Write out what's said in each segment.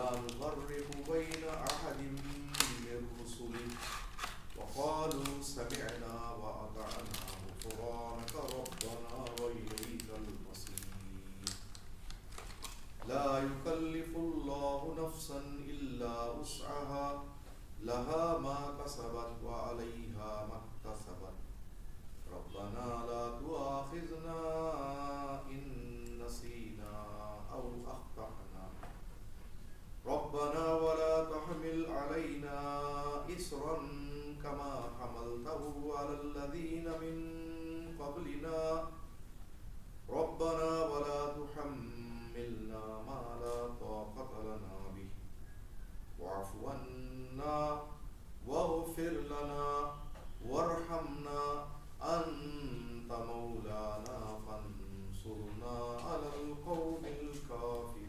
لا نفرق بين أحد من رسله وقالوا سمعنا وأطعنا غفرانك ربنا وإليك المصير لا يكلف الله نفسا إلا وسعها لها ما كسبت وعليها ما اكتسبت ربنا لا تؤاخذنا إن نسينا أو أخطأنا ربنا ولا تحمل علينا إصرا كما حملته على الذين من قبلنا ربنا ولا تحملنا ما لا طاقة لنا به واعف عنا واغفر لنا وارحمنا أنت مولانا فانصرنا على القوم الكافرين.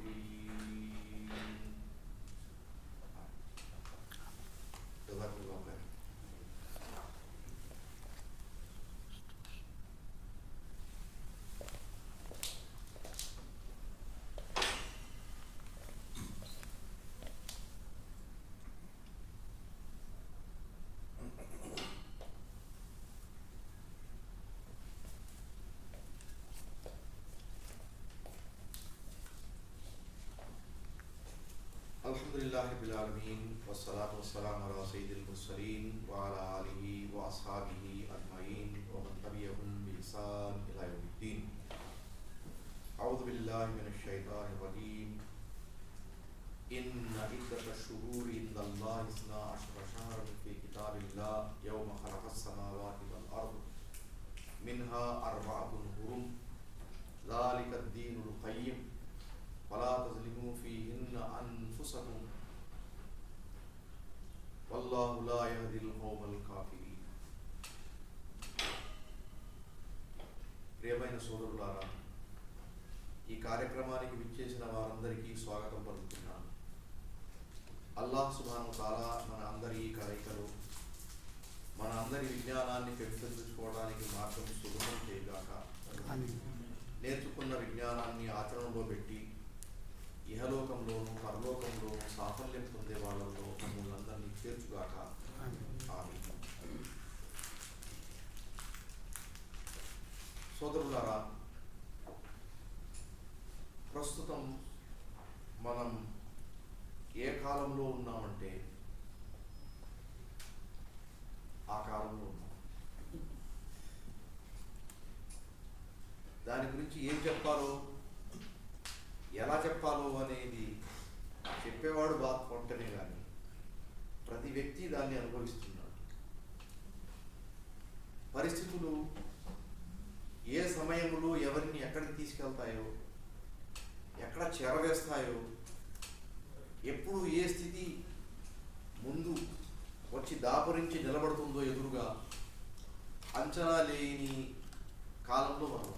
جزاكم الله خير. अल्हम्दुलिल्लाह रब्बिल आलमीन वस्सलातु वस्सलामु अला सय्यिदिल मुरसलीन व अला आलिहि व अस्हाबिहि अजमईन व मन तबिअहुम बि इहसान इला यौमिद्दीन। अऊज़ु बिल्लाहि मिनश शैतानिर रजीम। इन्ना इद्दतश शुहूरि इंदल्लाहि इस्ना अशरा शहरन फी किताबिल्लाह यौम खलक़स समावाति वल अर्द मिनहा अर्बअतुन हुरुम ज़ालिकद दीनुल क़य्यिम वला तज़लिमू फ़ीहिन्ना अनफुसकुम वल्लाहु ला यहदिल क़ौमल काफ़िरीन। ప్రియమైన సోదరులారా, ఈ కార్యక్రమానికి విచ్చేసిన వారందరికీ స్వాగతం పలుకుతున్నాను. అల్లాహ్ సుబ్హానహు వ తఆలా మన అందరి ఈ కలయికలో మన అందరి విజ్ఞానాన్ని పెంపొందించుకోవడానికి మార్గం సుగమం చేయగాక. నేర్చుకున్న విజ్ఞానాన్ని ఆచరణలో పెట్టి ఇహలోకంలోనూ పరలోకంలోనూ సాఫల్యం పొందే వాళ్ళలో మమ్మల్ని అందరినీ చేర్చుగాక. ఆమీన్. సోదరులారా, ప్రస్తుతం మనం ఏ కాలంలో ఉన్నామంటే ఆ కాలంలో ఉన్నాం. దాని గురించి ఏం చెప్పాలో ఎలా చెప్పాలో అనేది చెప్పేవాడు బాధపడటమే కానీ ప్రతి వ్యక్తి దాన్ని అనుభవిస్తున్నాడు. పరిస్థితులు ఏ సమయంలో ఎవరిని ఎక్కడికి తీసుకెళ్తాయో, ఎక్కడ చేరవేస్తాయో, ఎప్పుడు ఏ స్థితి ముందు వచ్చి దాపురించి నిలబడుతుందో ఎదురుగా అంచనా లేని కాలంలో మనం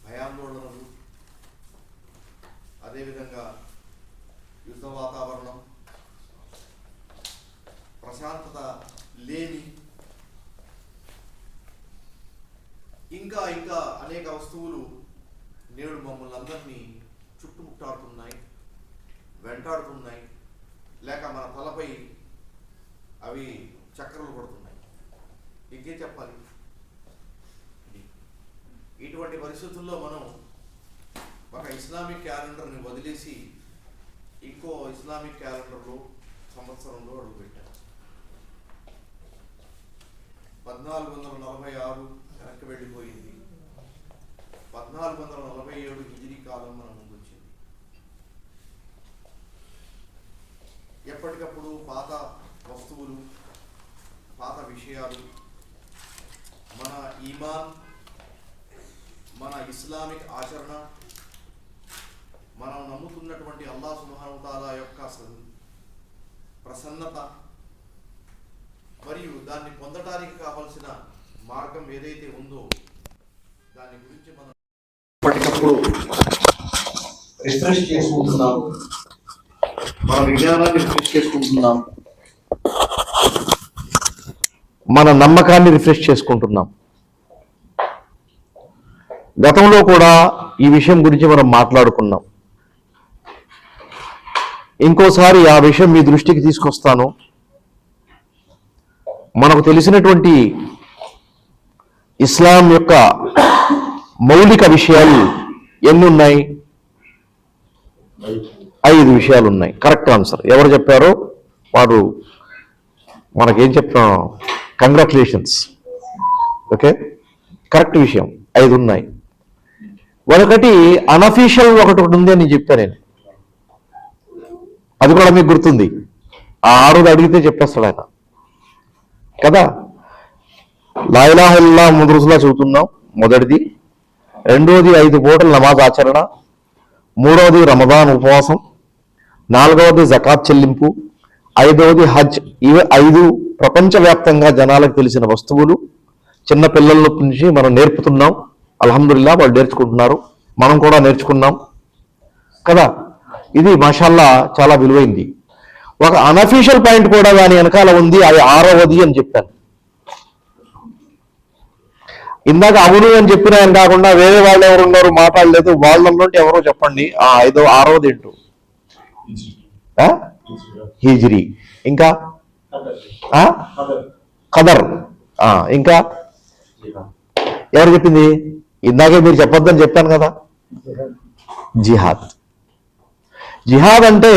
భయాందోళనలు, అదేవిధంగా యుద్ధ వాతావరణం, ప్రశాంతత లేని ఇంకా ఇంకా అనేక వస్తువులు నేడు మమ్మల్ని అందరినీ చుట్టుముట్టాడుతున్నాయి, వెంటాడుతున్నాయి, లేక మన తలపై అవి చక్రాలు పడుతున్నాయి. ఇంకేం చెప్పాలి? ఇటువంటి పరిస్థితుల్లో మనం ఒక ఇస్లామిక్ క్యాలెండర్ని వదిలేసి ఇంకో ఇస్లామిక్ క్యాలెండర్లో సంవత్సరంలో అడుగుపెట్టాం. 1446 వెనక్కి వెళ్ళిపోయింది. 1447 హిజ్రీ కాలం మన ముందు వచ్చింది. ఎప్పటికప్పుడు పాత వస్తువులు, పాత విషయాలు, మన ఈమాన్, మన ఇస్లామిక్ ఆచరణ, మనం నమ్ముతున్నటువంటి అల్లాహ్ సుబ్హానహు వ తఆలా యొక్క ప్రసన్నత మరియు దాన్ని పొందడానికి కావలసిన మార్గం ఏదైతే ఉందో దాని గురించి మనం ఎప్పటికప్పుడు రిఫ్రెష్ చేసుకుంటున్నాం, మన విజ్ఞానాన్ని రిఫ్రెష్ చేసుకుంటున్నాం, మన నమ్మకాన్ని రిఫ్రెష్ చేసుకుంటున్నాం. గతంలో కూడా ఈ విషయం గురించి మనం మాట్లాడుకున్నాం. ఇంకోసారి ఆ విషయం మీ దృష్టికి తీసుకొస్తాను. మనకు తెలిసినటువంటి ఇస్లాం యొక్క మౌలిక విషయాలు ఎన్ని ఉన్నాయి? 5 విషయాలు ఉన్నాయి. Correct answer. ఎవరు చెప్పారో వారు మనకేం చెప్తాం, కంగ్రాచులేషన్స్. ఓకే, కరెక్ట్ విషయం. 5 ఉన్నాయి. ఒకటి అనఫీషియల్ ఒకటి ఉంది అని చెప్పాను నేను. అది కూడా మీకు గుర్తుంది. ఆ 6ది అడిగితే చెప్పేస్తాడు ఆయన కదా. లా ఇలాహ ఇల్లల్లాహ్ ముహమ్మద్ రసూలుల్లాహ్ చెబుతున్నాం, మొదటిది. రెండోది 5 పూటల నమాజ్ ఆచరణ. మూడవది రమదాన్ ఉపవాసం. 4వది జకాత్ చెల్లింపు. 5వది హజ్. ఇవి 5 ప్రపంచవ్యాప్తంగా జనాలకు తెలిసిన వస్తువులు. చిన్న పిల్లల నుంచి మనం నేర్పుతున్నాం. అల్హమ్దులిల్లా వాళ్ళు నేర్చుకుంటున్నారు, మనం కూడా నేర్చుకున్నాం కదా. ఇది మాషాల్లా చాలా విలువైంది. ఒక అనఫీషియల్ పాయింట్ కూడా దాని వెనకాల ఉంది, అది 6వది అని చెప్పాను. ఇందాక అవును అని చెప్పిన ఆయన కాకుండా వేరే వాళ్ళు ఎవరు ఉన్నారు మాట్లాడలేదు, వాళ్ళలో ఎవరో చెప్పండి. 6వది ఏంటో? హిజ్రీ. ఇంకా ఖదర్. ఇంకా ఎవరు చెప్పింది? ఇందాకే మీరు చెప్పొద్దని చెప్పాను కదా, జిహాద్. జిహాద్ అంటే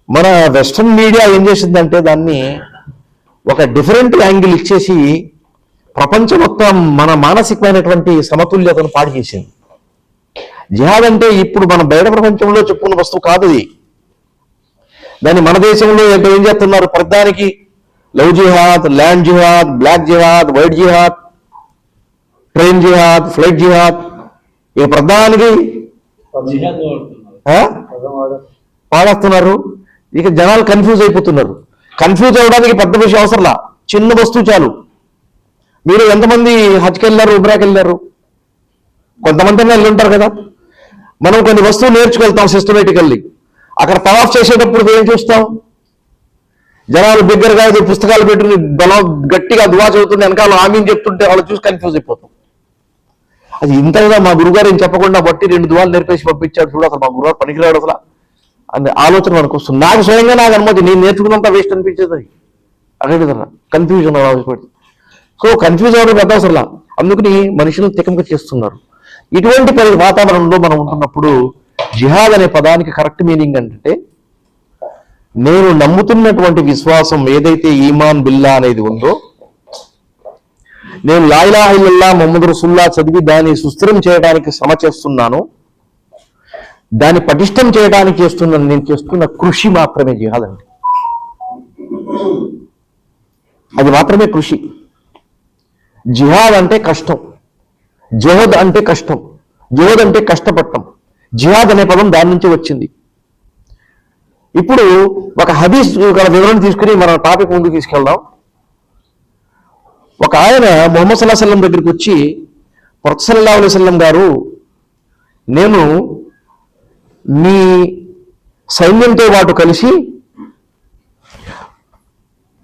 మన వెస్ట్రన్ మీడియా ఏం చేసిందంటే దాన్ని ఒక డిఫరెంట్ యాంగిల్ ఇచ్చేసి ప్రపంచం మొత్తం మన మానసికమైనటువంటి సమతుల్యతను పాడు చేసింది. జిహాద్ అంటే ఇప్పుడు మన బయట ప్రపంచంలో చెప్పుకున్న వస్తువు కాదు ఇది. దాన్ని మన దేశంలో ఏం చేస్తున్నారు? ప్రతిదానికి లవ్ జిహాద్, ల్యాండ్ జిహాద్, బ్లాక్ జిహాద్, వైట్ జిహాద్, ట్రైన్ జిహాద్, ఫ్లైట్ జిహాద్, ఇక ప్రధానికి వాడేస్తున్నారు. ఇక జనాలు కన్ఫ్యూజ్ అయిపోతున్నారు. కన్ఫ్యూజ్ అవ్వడానికి పెద్ద విషయం అవసరంలా, చిన్న వస్తువు చాలు. మీరు ఎంతమంది హజ్కి వెళ్ళారు, ఉమ్రాకి వెళ్ళారు? కొంతమంది వెళ్ళి ఉంటారు కదా. మనం కొన్ని వస్తువులు నేర్చుకెళ్తాం సిస్టమేటికల్లీ. అక్కడ తవాఫ్ చేసేటప్పుడు ఏం చూస్తాం? జనాలు బిగ్గరగా పుస్తకాలు పెట్టుకుని గట్టిగా దువా చదువుతుంటే వెనకాల ఆమీన్ చెప్తుంటే వాళ్ళు చూసి కన్ఫ్యూజ్ అయిపోతాం. అది ఇంతగా మా గురుగారు ఏం చెప్పకుండా బట్టి 2 దువాలు నేర్పేసి పంపించాడు చూడు, అసలు మా గురుగారు పనికిరాడు అసలు అని ఆలోచన మనకు వస్తుంది. నాకు స్వయంగా నాకు అనుమతి, నేను నేర్చుకున్నంత వేస్ట్ అనిపించేది. అది అక్కడ కన్ఫ్యూజన్ ఆలోచన. సో కన్ఫ్యూజ్ అవ్వడం పెద్ద అవసరంలా, అందుకని మనుషులను తికమక చేస్తున్నారు. ఇటువంటి వాతావరణంలో మనం ఉంటున్నప్పుడు జిహాద్ అనే పదానికి కరెక్ట్ మీనింగ్ అంటే, నేను నమ్ముతున్నటువంటి విశ్వాసం ఏదైతే ఈమాన్ బిల్లా అనేది ఉందో, నేను లా ఇలాహ ఇల్లల్లాహ్ ముహమ్మద్ రసూలుల్లాహ్ చదివి దాన్ని సుస్థిరం చేయడానికి శ్రమ చేస్తున్నాను, దాన్ని పటిష్టం చేయడానికి నేను చేస్తున్న కృషి మాత్రమే జిహాద్ అండి. అది మాత్రమే కృషి. జిహాద్ అంటే కష్టం, జహద్ అంటే కష్టం, జహద్ అంటే కష్టపడటం. జిహాద్ అనే పదం దాని నుంచి వచ్చింది. ఇప్పుడు ఒక హదీస్ వివరణ తీసుకుని మన టాపిక్ ముందుకు తీసుకెళ్దాం. ఒక ఆయన ముహమ్మద్ సల్లల్లాహు అలైహి వసల్లం దగ్గరికి వచ్చి, ప్రవక్త సల్లల్లాహు అలైహి వసల్లం గారు, నేను మీ సైన్యంతో పాటు కలిసి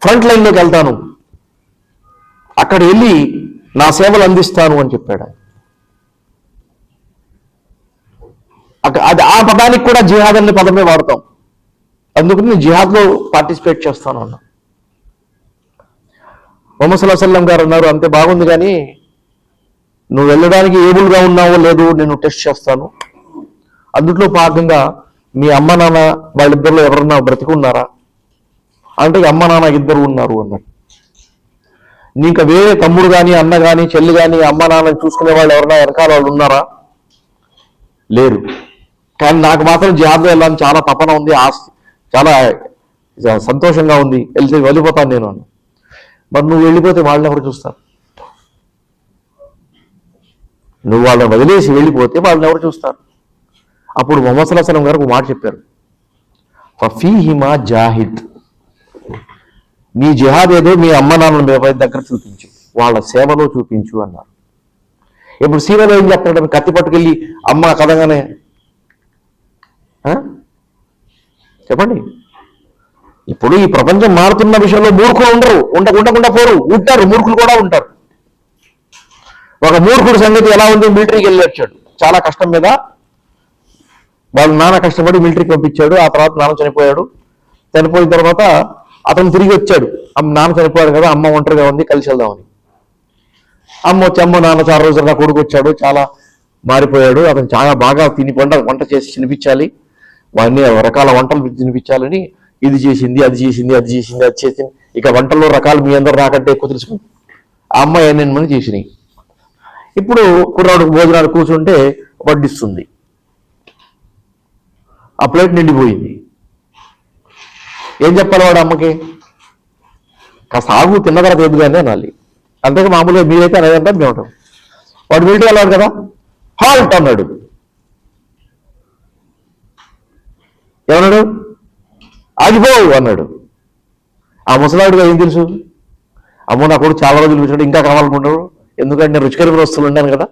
ఫ్రంట్ లైన్లోకి వెళ్తాను, అక్కడ వెళ్ళి నా సేవలు అందిస్తాను అని చెప్పాడు. అది ఆ పదానికి కూడా జిహాద్ అనే పదమే వాడతాం. అందుకని నేను జిహాద్లో పార్టిసిపేట్ చేస్తాను అన్నా. ముహమ్మద్ సల్లల్లాహు అలైహి వసల్లం గారు అన్నారు, అంతే బాగుంది, కానీ నువ్వు వెళ్ళడానికి ఏబుల్గా ఉన్నావో లేదో నేను టెస్ట్ చేస్తాను. అందులో భాగంగా మీ అమ్మ నాన్న వాళ్ళిద్దరిలో ఎవరన్నా బ్రతికున్నారా అంటే, అమ్మ నాన్న 2 ఉన్నారు అన్నారు. నీకు వేరే తమ్ముడు కానీ అన్న కానీ చెల్లి కానీ అమ్మ నాన్న చూసుకునే వాళ్ళు ఎవరన్నా వెనకాల వాళ్ళు ఉన్నారా? లేరు. కానీ నాకు మాత్రం జిహాద్లో వెళ్ళాలని చాలా తపన ఉంది, చాలా సంతోషంగా ఉంది, వెళ్ళిపోతాను నేను అన్న. మరి నువ్వు వెళ్ళిపోతే వాళ్ళని ఎవరు చూస్తారు? నువ్వు వాళ్ళని వదిలేసి వెళ్ళిపోతే వాళ్ళని ఎవరు చూస్తారు? అప్పుడు ముహమ్మద్ సల్లల్లాహు అలైహి వసల్లం గారు ఒక మాట చెప్పారు, ఫీహిమా జాహిద్. నీ జిహాద్ ఏదో మీ అమ్మ నాన్నల దగ్గర చూపించు, వాళ్ళ సేవలో చూపించు అన్నారు. ఇప్పుడు సీమలో ఏం చెప్తాడు? కత్తి పట్టుకెళ్ళి అమ్మ కదగానే చెప్పండి. ఇప్పుడు ఈ ప్రపంచం మారుతున్న విషయంలో మూర్ఖులు ఉండరు, ఉండకుండా పోరు, ఉంటారు, మూర్ఖులు కూడా ఉంటారు. ఒక మూర్ఖుడి సంగతి ఎలా ఉంది, మిలిటరీకి వెళ్ళి వచ్చాడు చాలా కష్టం మీద, వాళ్ళ నాన్న కష్టపడి మిలిటరీకి పంపించాడు. ఆ తర్వాత నాన్న చనిపోయాడు. చనిపోయిన తర్వాత అతను తిరిగి వచ్చాడు. నాన్న చనిపోయాడు కదా, అమ్మ ఒంటరిగా ఉంది, కలిసి వెళ్దామని. అమ్మ వచ్చి, అమ్మ నాన్న చాలా రోజులు నా కొడుకు వచ్చాడు, చాలా మారిపోయాడు, అతను చాలా బాగా వంట చేసి తినిపించాలి, వాడిని రకాల వంటలు తినిపించాలని ఇది చేసింది, అది చేసింది, అది చేసింది, అది చేసింది. ఇక వంటల్లో రకాలు మీ అందరూ నాకంటే ఎక్కువ తెలుసుకుని ఆ అమ్మాయి ఎన్నెన్నమని చేసినాయి. ఇప్పుడు కుర్రాడు భోజనాలు కూర్చుంటే వడ్డిస్తుంది, ఆ ప్లేట్ నిండిపోయింది. ఏం చెప్పాలి వాడు అమ్మకి? కాస్త ఆగు, తిన్న తర్వాత ఎదుగానే అనాలి. అంతేగా మామూలుగా మీరైతే అనేదంటే మేము ఉంటాం. వాడు మిలిటరీ వెళ్ళాడు కదా, హాల్ట్ అన్నాడు. ఏమన్నాడు? ఆగిపోవు అన్నాడు. ఆ ముసలాడిగా ఏం తెలుసు? అమ్మో నా కొడుకు చాలా రోజులు కూర్చోడు, ఇంకా కావాలనుకుంటాడు. ఎందుకంటే నేను రుచికరమైన వస్తువులు ఉన్నాను కదా,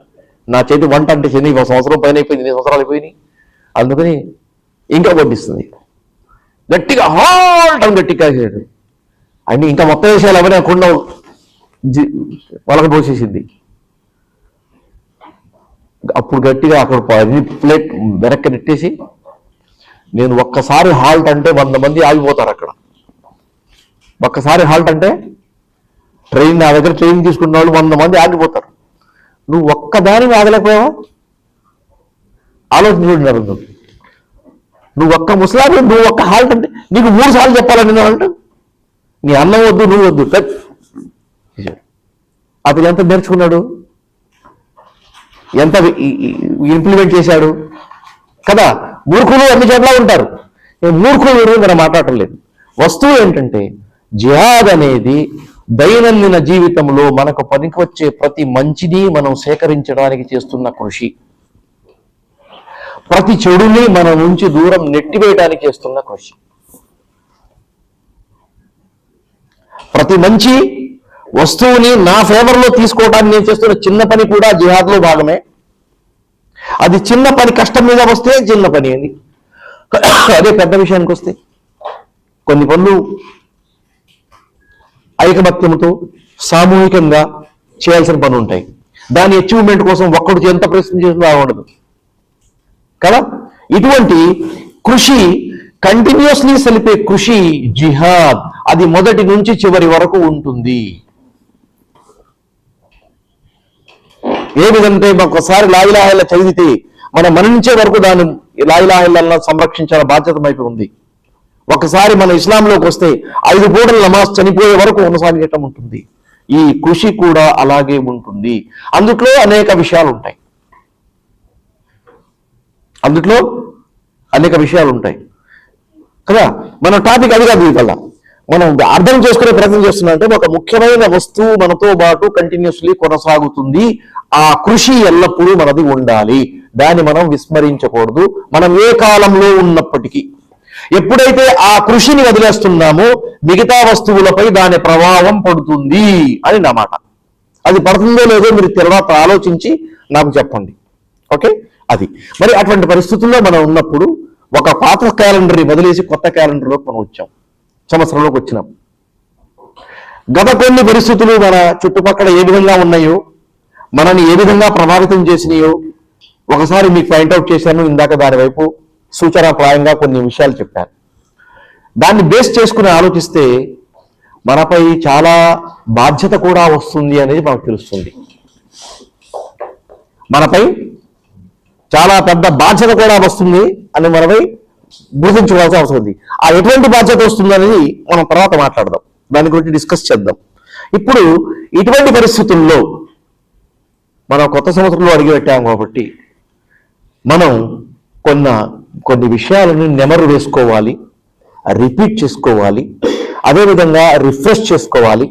నా చేతి వంట అంటే శని 1 సంవత్సరం పైన అయిపోయింది, 2 సంవత్సరాలు అయిపోయినాయి, అందుకని ఇంకా వడ్డిస్తుంది. గట్టిగా హాల్ట్ అని గట్టిగా కాసాడు. అన్ని ఇంకా మొత్తం విషయాలు ఎవరైనా కుండా వాళ్ళకి పోసేసింది. అప్పుడు గట్టిగా అక్కడ ప్లేట్ వెనక్కి నెట్టేసి, నేను ఒక్కసారి హాల్ట్ అంటే 100 మంది ఆగిపోతారు అక్కడ. ఒక్కసారి హాల్ట్ అంటే నా దగ్గర ట్రైనింగ్ తీసుకున్న వాళ్ళు 100 మంది ఆగిపోతారు. నువ్వు ఒక్కదానిని ఆగలేకపోయావా? ఆలోచించుకుంటున్నారు. నువ్వు ఒక్క ముసలాడు, నువ్వు ఒక్క హాల్ట్ అంటే నీకు 3 సార్లు చెప్పాలని నేనంటే, నీ అన్నం వద్దు, నువ్వు వద్దు. అతను ఎంత నేర్చుకున్నాడు, ఎంత ఇంప్లిమెంట్ చేశాడు కదా. మూర్ఖులు అన్ని చోట్ల ఉంటారు. మూర్ఖులు గురించి మనం మాట్లాడటం లేదు. వస్తువు ఏంటంటే, జిహాద్ అనేది దైనందిన జీవితంలో మనకు పనికి వచ్చే ప్రతి మంచిని మనం సేకరించడానికి చేస్తున్న కృషి, ప్రతి చెడుని మన నుంచి దూరం నెట్టివేయడానికి చేస్తున్న కృషి. ప్రతి మంచి వస్తువుని నా ఫేవర్లో తీసుకోవడానికి నేను చేస్తున్న చిన్న పని కూడా జిహాద్లో భాగమే. అది చిన్న పని కష్టం మీద వస్తే చిన్న పని అది. అదే పెద్ద విషయానికి వస్తే కొన్ని పనులు ఐకమత్యంతో సామూహికంగా చేయాల్సిన పనులు ఉంటాయి. దాని అచీవ్మెంట్ కోసం ఒక్కడు ఎంత ప్రయత్నం చేసినా రావడదు కదా. ఇటువంటి కృషి, కంటిన్యూస్లీ సలిపే కృషి జిహాద్. అది మొదటి నుంచి చివరి వరకు ఉంటుంది. ఏ విధంగా ఒకసారి లా ఇలాహ ఇల్లల్లాహ్ చదివితే మనం మరణించే వరకు దాన్ని లా ఇలాహ ఇల్లల్లాహ్ సంరక్షించాల బాధ్యత వైపు ఉంది. ఒకసారి మన ఇస్లాంలోకి వస్తే 5 పూటల నమాజ్ చనిపోయే వరకు కొనసాగటం ఉంటుంది. ఈ కృషి కూడా అలాగే ఉంటుంది. అందుట్లో అనేక విషయాలు ఉంటాయి. కదా. మన టాపిక్ అది కాదు. వల్ల మనం అర్థం చేసుకునే ప్రయత్నం చేస్తున్నట్టే ఒక ముఖ్యమైన వస్తువు మనతో పాటు కంటిన్యూస్లీ కొనసాగుతుంది. ఆ కృషి ఎల్లప్పుడూ మనది ఉండాలి. దాన్ని మనం విస్మరించకూడదు. మనం ఏ కాలంలో ఉన్నప్పటికీ ఎప్పుడైతే ఆ కృషిని వదిలేస్తున్నామో మిగతా వస్తువులపై దాని ప్రభావం పడుతుంది అని నా మాట. అది పడుతుందో లేదో మీరు తర్వాత ఆలోచించి నాకు చెప్పండి. ఓకే, అది మరి అటువంటి పరిస్థితుల్లో మనం ఉన్నప్పుడు ఒక పాత క్యాలెండర్ని వదిలేసి కొత్త క్యాలెండర్లోకి మనం వచ్చాం, సంవత్సరంలోకి వచ్చినాం. గత కొన్ని పరిస్థితులు మన చుట్టుపక్కల ఏ విధంగా ఉన్నాయో, మనని ఏ విధంగా ప్రభావితం చేసినాయో ఒకసారి మీకు పాయింట్అవుట్ చేశాను. ఇందాక దాని వైపు సూచనాప్రాయంగా కొన్ని విషయాలు చెప్పాను. దాన్ని బేస్ చేసుకుని ఆలోచిస్తే మనపై చాలా బాధ్యత కూడా వస్తుంది అనేది మనకు తెలుస్తుంది. మనపై చాలా పెద్ద బాధ్యత కూడా వస్తుంది అని మనపై గుర్తుంచుకోవాల్సిన అవసరం ఉంది. ఆ ఎటువంటి బాధ్యత వస్తుంది అనేది మనం తర్వాత మాట్లాడదాం, దాని గురించి డిస్కస్ చేద్దాం. ఇప్పుడు ఇటువంటి పరిస్థితుల్లో మనం కొత్త సంవత్సరంలో అడిగిపెట్టాం కాబట్టి మనం కొన్ని విషయాలను నెమరు వేసుకోవాలి, రిపీట్ చేసుకోవాలి, అదేవిధంగా రిఫ్రెష్ చేసుకోవాలి.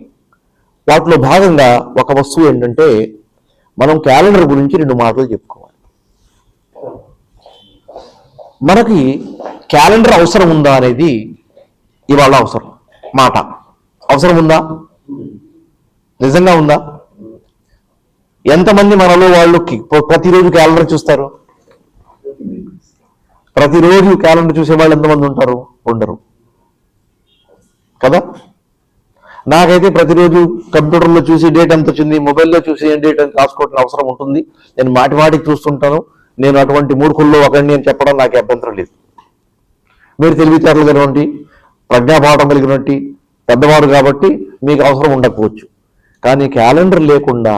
వాటిలో భాగంగా ఒక వస్తువు ఏంటంటే మనం క్యాలెండర్ గురించి 2 మాటలు చెప్పుకోవాలి. మనకి క్యాలెండర్ అవసరం ఉందా అనేది ఇవాళ అవసరం ఉందా? నిజంగా ఉందా? ఎంతమంది మనలో వాళ్ళు ప్రతిరోజు క్యాలెండర్ చూస్తారు? ప్రతిరోజు క్యాలెండర్ చూసే వాళ్ళు ఎంతమంది ఉంటారు? ఉండరు కదా. నాకైతే ప్రతిరోజు కంప్యూటర్లో చూసి డేట్ ఎంత వచ్చింది, మొబైల్లో చూసి ఏం డేట్ అని రాసుకోవడం అవసరం ఉంటుంది. నేను మాటికి చూస్తుంటాను. నేను అటువంటి మూర్ఖుల్లో ఒకరిని అని చెప్పడం నాకు అభ్యంతరం లేదు. మీరు తెలివితేటలు కలిగినటువంటి ప్రజ్ఞాపాఠం కలిగినటువంటి పెద్దవారు కాబట్టి మీకు అవసరం ఉండకపోవచ్చు. కానీ క్యాలెండర్ లేకుండా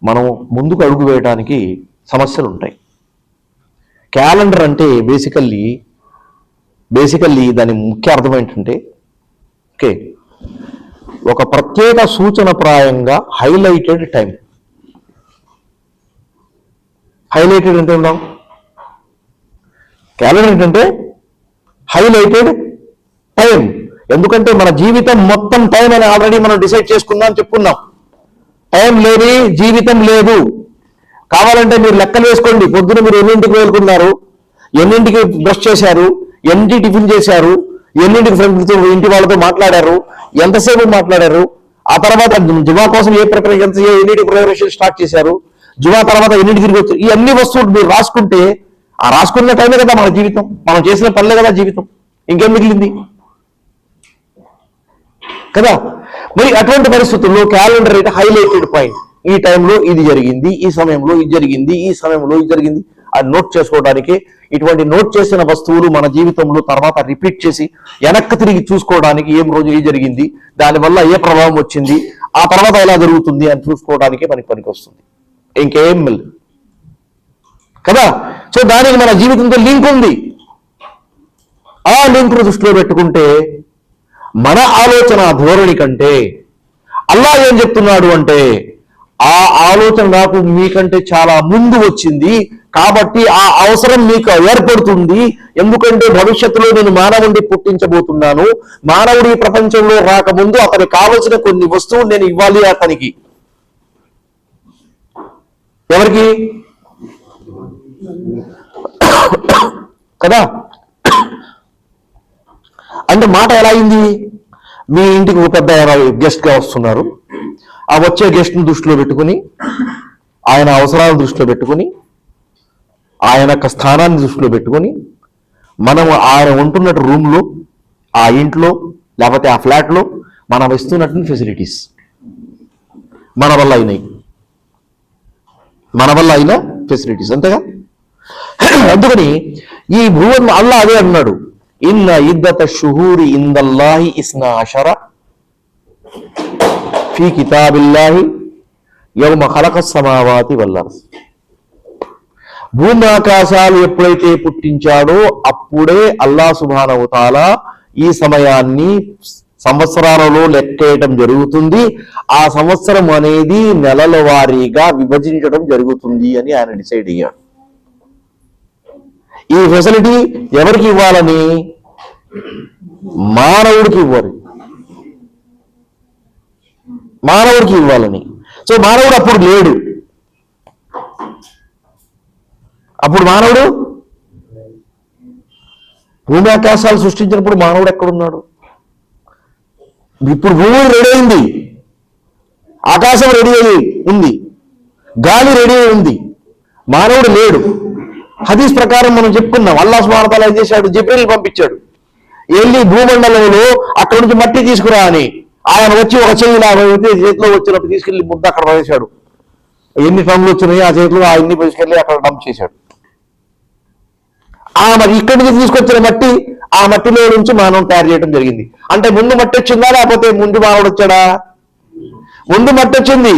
మనం ముందుకు అడుగు వేయడానికి సమస్యలు ఉంటాయి. క్యాలెండర్ అంటే బేసికల్లీ దాని ముఖ్య అర్థం ఏంటంటే ఓకే, ఒక ప్రత్యేక సూచన ప్రాయంగా హైలైటెడ్ టైం. హైలైటెడ్ అంటే ఉన్నాం, క్యాలెండర్ ఏంటంటే హైలైటెడ్ టైం. ఎందుకంటే మన జీవితం మొత్తం టైం అని ఆల్రెడీ మనం డిసైడ్ చేసుకుందాం చెప్పుకున్నాం. టైం లేని జీవితం లేదు. కావాలంటే మీరు లెక్కలు వేసుకోండి. పొద్దున మీరు ఎన్నింటికి వేలుకున్నారు, ఎన్నింటికి బ్రష్ చేశారు, ఎన్నింటికి టిఫిన్ చేశారు, ఎన్నింటికి ఫ్రెండ్స్తో ఇంటి వాళ్ళతో మాట్లాడారు, ఎంతసేపు మాట్లాడారు, ఆ తర్వాత జుమా కోసం ఎన్నింటికి ప్రిపరేషన్ స్టార్ట్ చేశారు, జుమా తర్వాత ఎన్నింటికి తిరిగి వచ్చారు, ఈ అన్ని వస్తువులు మీరు రాసుకుంటే ఆ రాసుకున్న టైమే కదా మన జీవితం, మనం చేసిన పనులే కదా జీవితం. ఇంకేం మిగిలింది కదా. మరి అటువంటి పరిస్థితుల్లో క్యాలెండర్ అయితే హైలైటెడ్ పాయింట్. ఈ టైంలో ఇది జరిగింది, ఈ సమయంలో ఇది జరిగింది, ఈ సమయంలో ఇది జరిగింది అది నోట్ చేసుకోవడానికి. ఇటువంటి నోట్ చేసిన వస్తువులు మన జీవితంలో తర్వాత రిపీట్ చేసి వెనక్కి తిరిగి చూసుకోవడానికి ఏం రోజు ఏ జరిగింది, దానివల్ల ఏ ప్రభావం వచ్చింది, ఆ తర్వాత ఎలా జరుగుతుంది అని చూసుకోవడానికి పనికి వస్తుంది. ఇంకేం కదా. సో దానికి మన జీవితంతో లింక్ ఉంది. ఆ లింక్ను దృష్టిలో పెట్టుకుంటే మన ఆలోచన ధోరణి కంటే అల్లా ఏం చెప్తున్నాడు అంటే, ఆ ఆలోచన నాకు మీకంటే చాలా ముందు వచ్చింది కాబట్టి ఆ అవసరం మీకు ఏర్పడుతుంది. ఎందుకంటే భవిష్యత్తులో నేను మానవుడిని పుట్టించబోతున్నాను. మానవుడి ప్రపంచంలో రాకముందు అతనికి కావలసిన కొన్ని వస్తువులు నేను ఇవ్వాలి అతనికి. ఎవరికి కదా. అంటే మాట ఎలా అయింది, మీ ఇంటికి ఒక పెద్ద గెస్ట్గా వస్తున్నారు. ఆ వచ్చే గెస్ట్ని దృష్టిలో పెట్టుకుని, ఆయన అవసరాలను దృష్టిలో పెట్టుకుని, ఆయన యొక్క స్థానాన్ని దృష్టిలో పెట్టుకుని, మనం ఆయన ఉంటున్నట్టు రూమ్లో, ఆ ఇంట్లో లేకపోతే ఆ ఫ్లాట్లో మనం ఇస్తున్నటువంటి ఫెసిలిటీస్ మన వల్ల అయిన ఫెసిలిటీస్ అంతేగా. అందుకని ఈ భూమి అల్లా అదే అన్నాడు, ఇన్న ఇద్దత షుహూరి ఇందల్లాహి ఇస్నా అషర ఫీ కితాబిల్లాహి యౌమ ఖలఖస్ సమావాతి వల్ అర్ద్. భూమి ఆకాశాలు ఎప్పుడైతే పుట్టించాడో అప్పుడే అల్లాహ్ సుబ్హానహు వ తఆలా ఈ సమయాన్ని సంవత్సరాలలో లెక్కేయటం జరుగుతుంది. ఆ సంవత్సరం అనేది నెలల వారీగా విభజించడం జరుగుతుంది అని ఆయన డిసైడ్ అయ్యాడు. ఈ ఫెసిలిటీ ఎవరికి ఇవ్వాలని? మానవుడికి ఇవ్వాలని. సో మానవుడు అప్పుడు లేడు. అప్పుడు మానవుడు భూమి ఆకాశాలు సృష్టించినప్పుడు మానవుడు ఎక్కడున్నాడు? ఇప్పుడు భూమి రెడీ అయింది, ఆకాశం రెడీ అయి ఉంది, గాలి రెడీ అయి ఉంది, మానవుడు లేడు. హదీస్ ప్రకారం మనం చెప్పుకున్నాం, అల్లాహ్ సుబ్హానహు వ తఆలా ఏం చేశాడు, జిబ్రీల్ పంపించాడు, వెళ్ళి భూమండలంలో అక్కడి నుంచి మట్టి తీసుకురా అని. ఆయన వచ్చి ఒక చెయ్యి చేతిలో వచ్చినప్పుడు తీసుకెళ్లి ముద్ద అక్కడ పడేశాడు. ఎన్ని టన్నులు వచ్చినాయి ఆ చేతిలో ఆ ఎన్ని తీసుకెళ్లి అక్కడ డంప్ చేశాడు. మరి ఇక్కడి నుంచి తీసుకొచ్చిన మట్టి, ఆ మట్టిలో నుంచి మానవం తయారు చేయడం జరిగింది. అంటే ముందు మట్టి వచ్చిందా లేకపోతే ముందు మానవుడు వచ్చాడా? ముందు మట్టి వచ్చింది,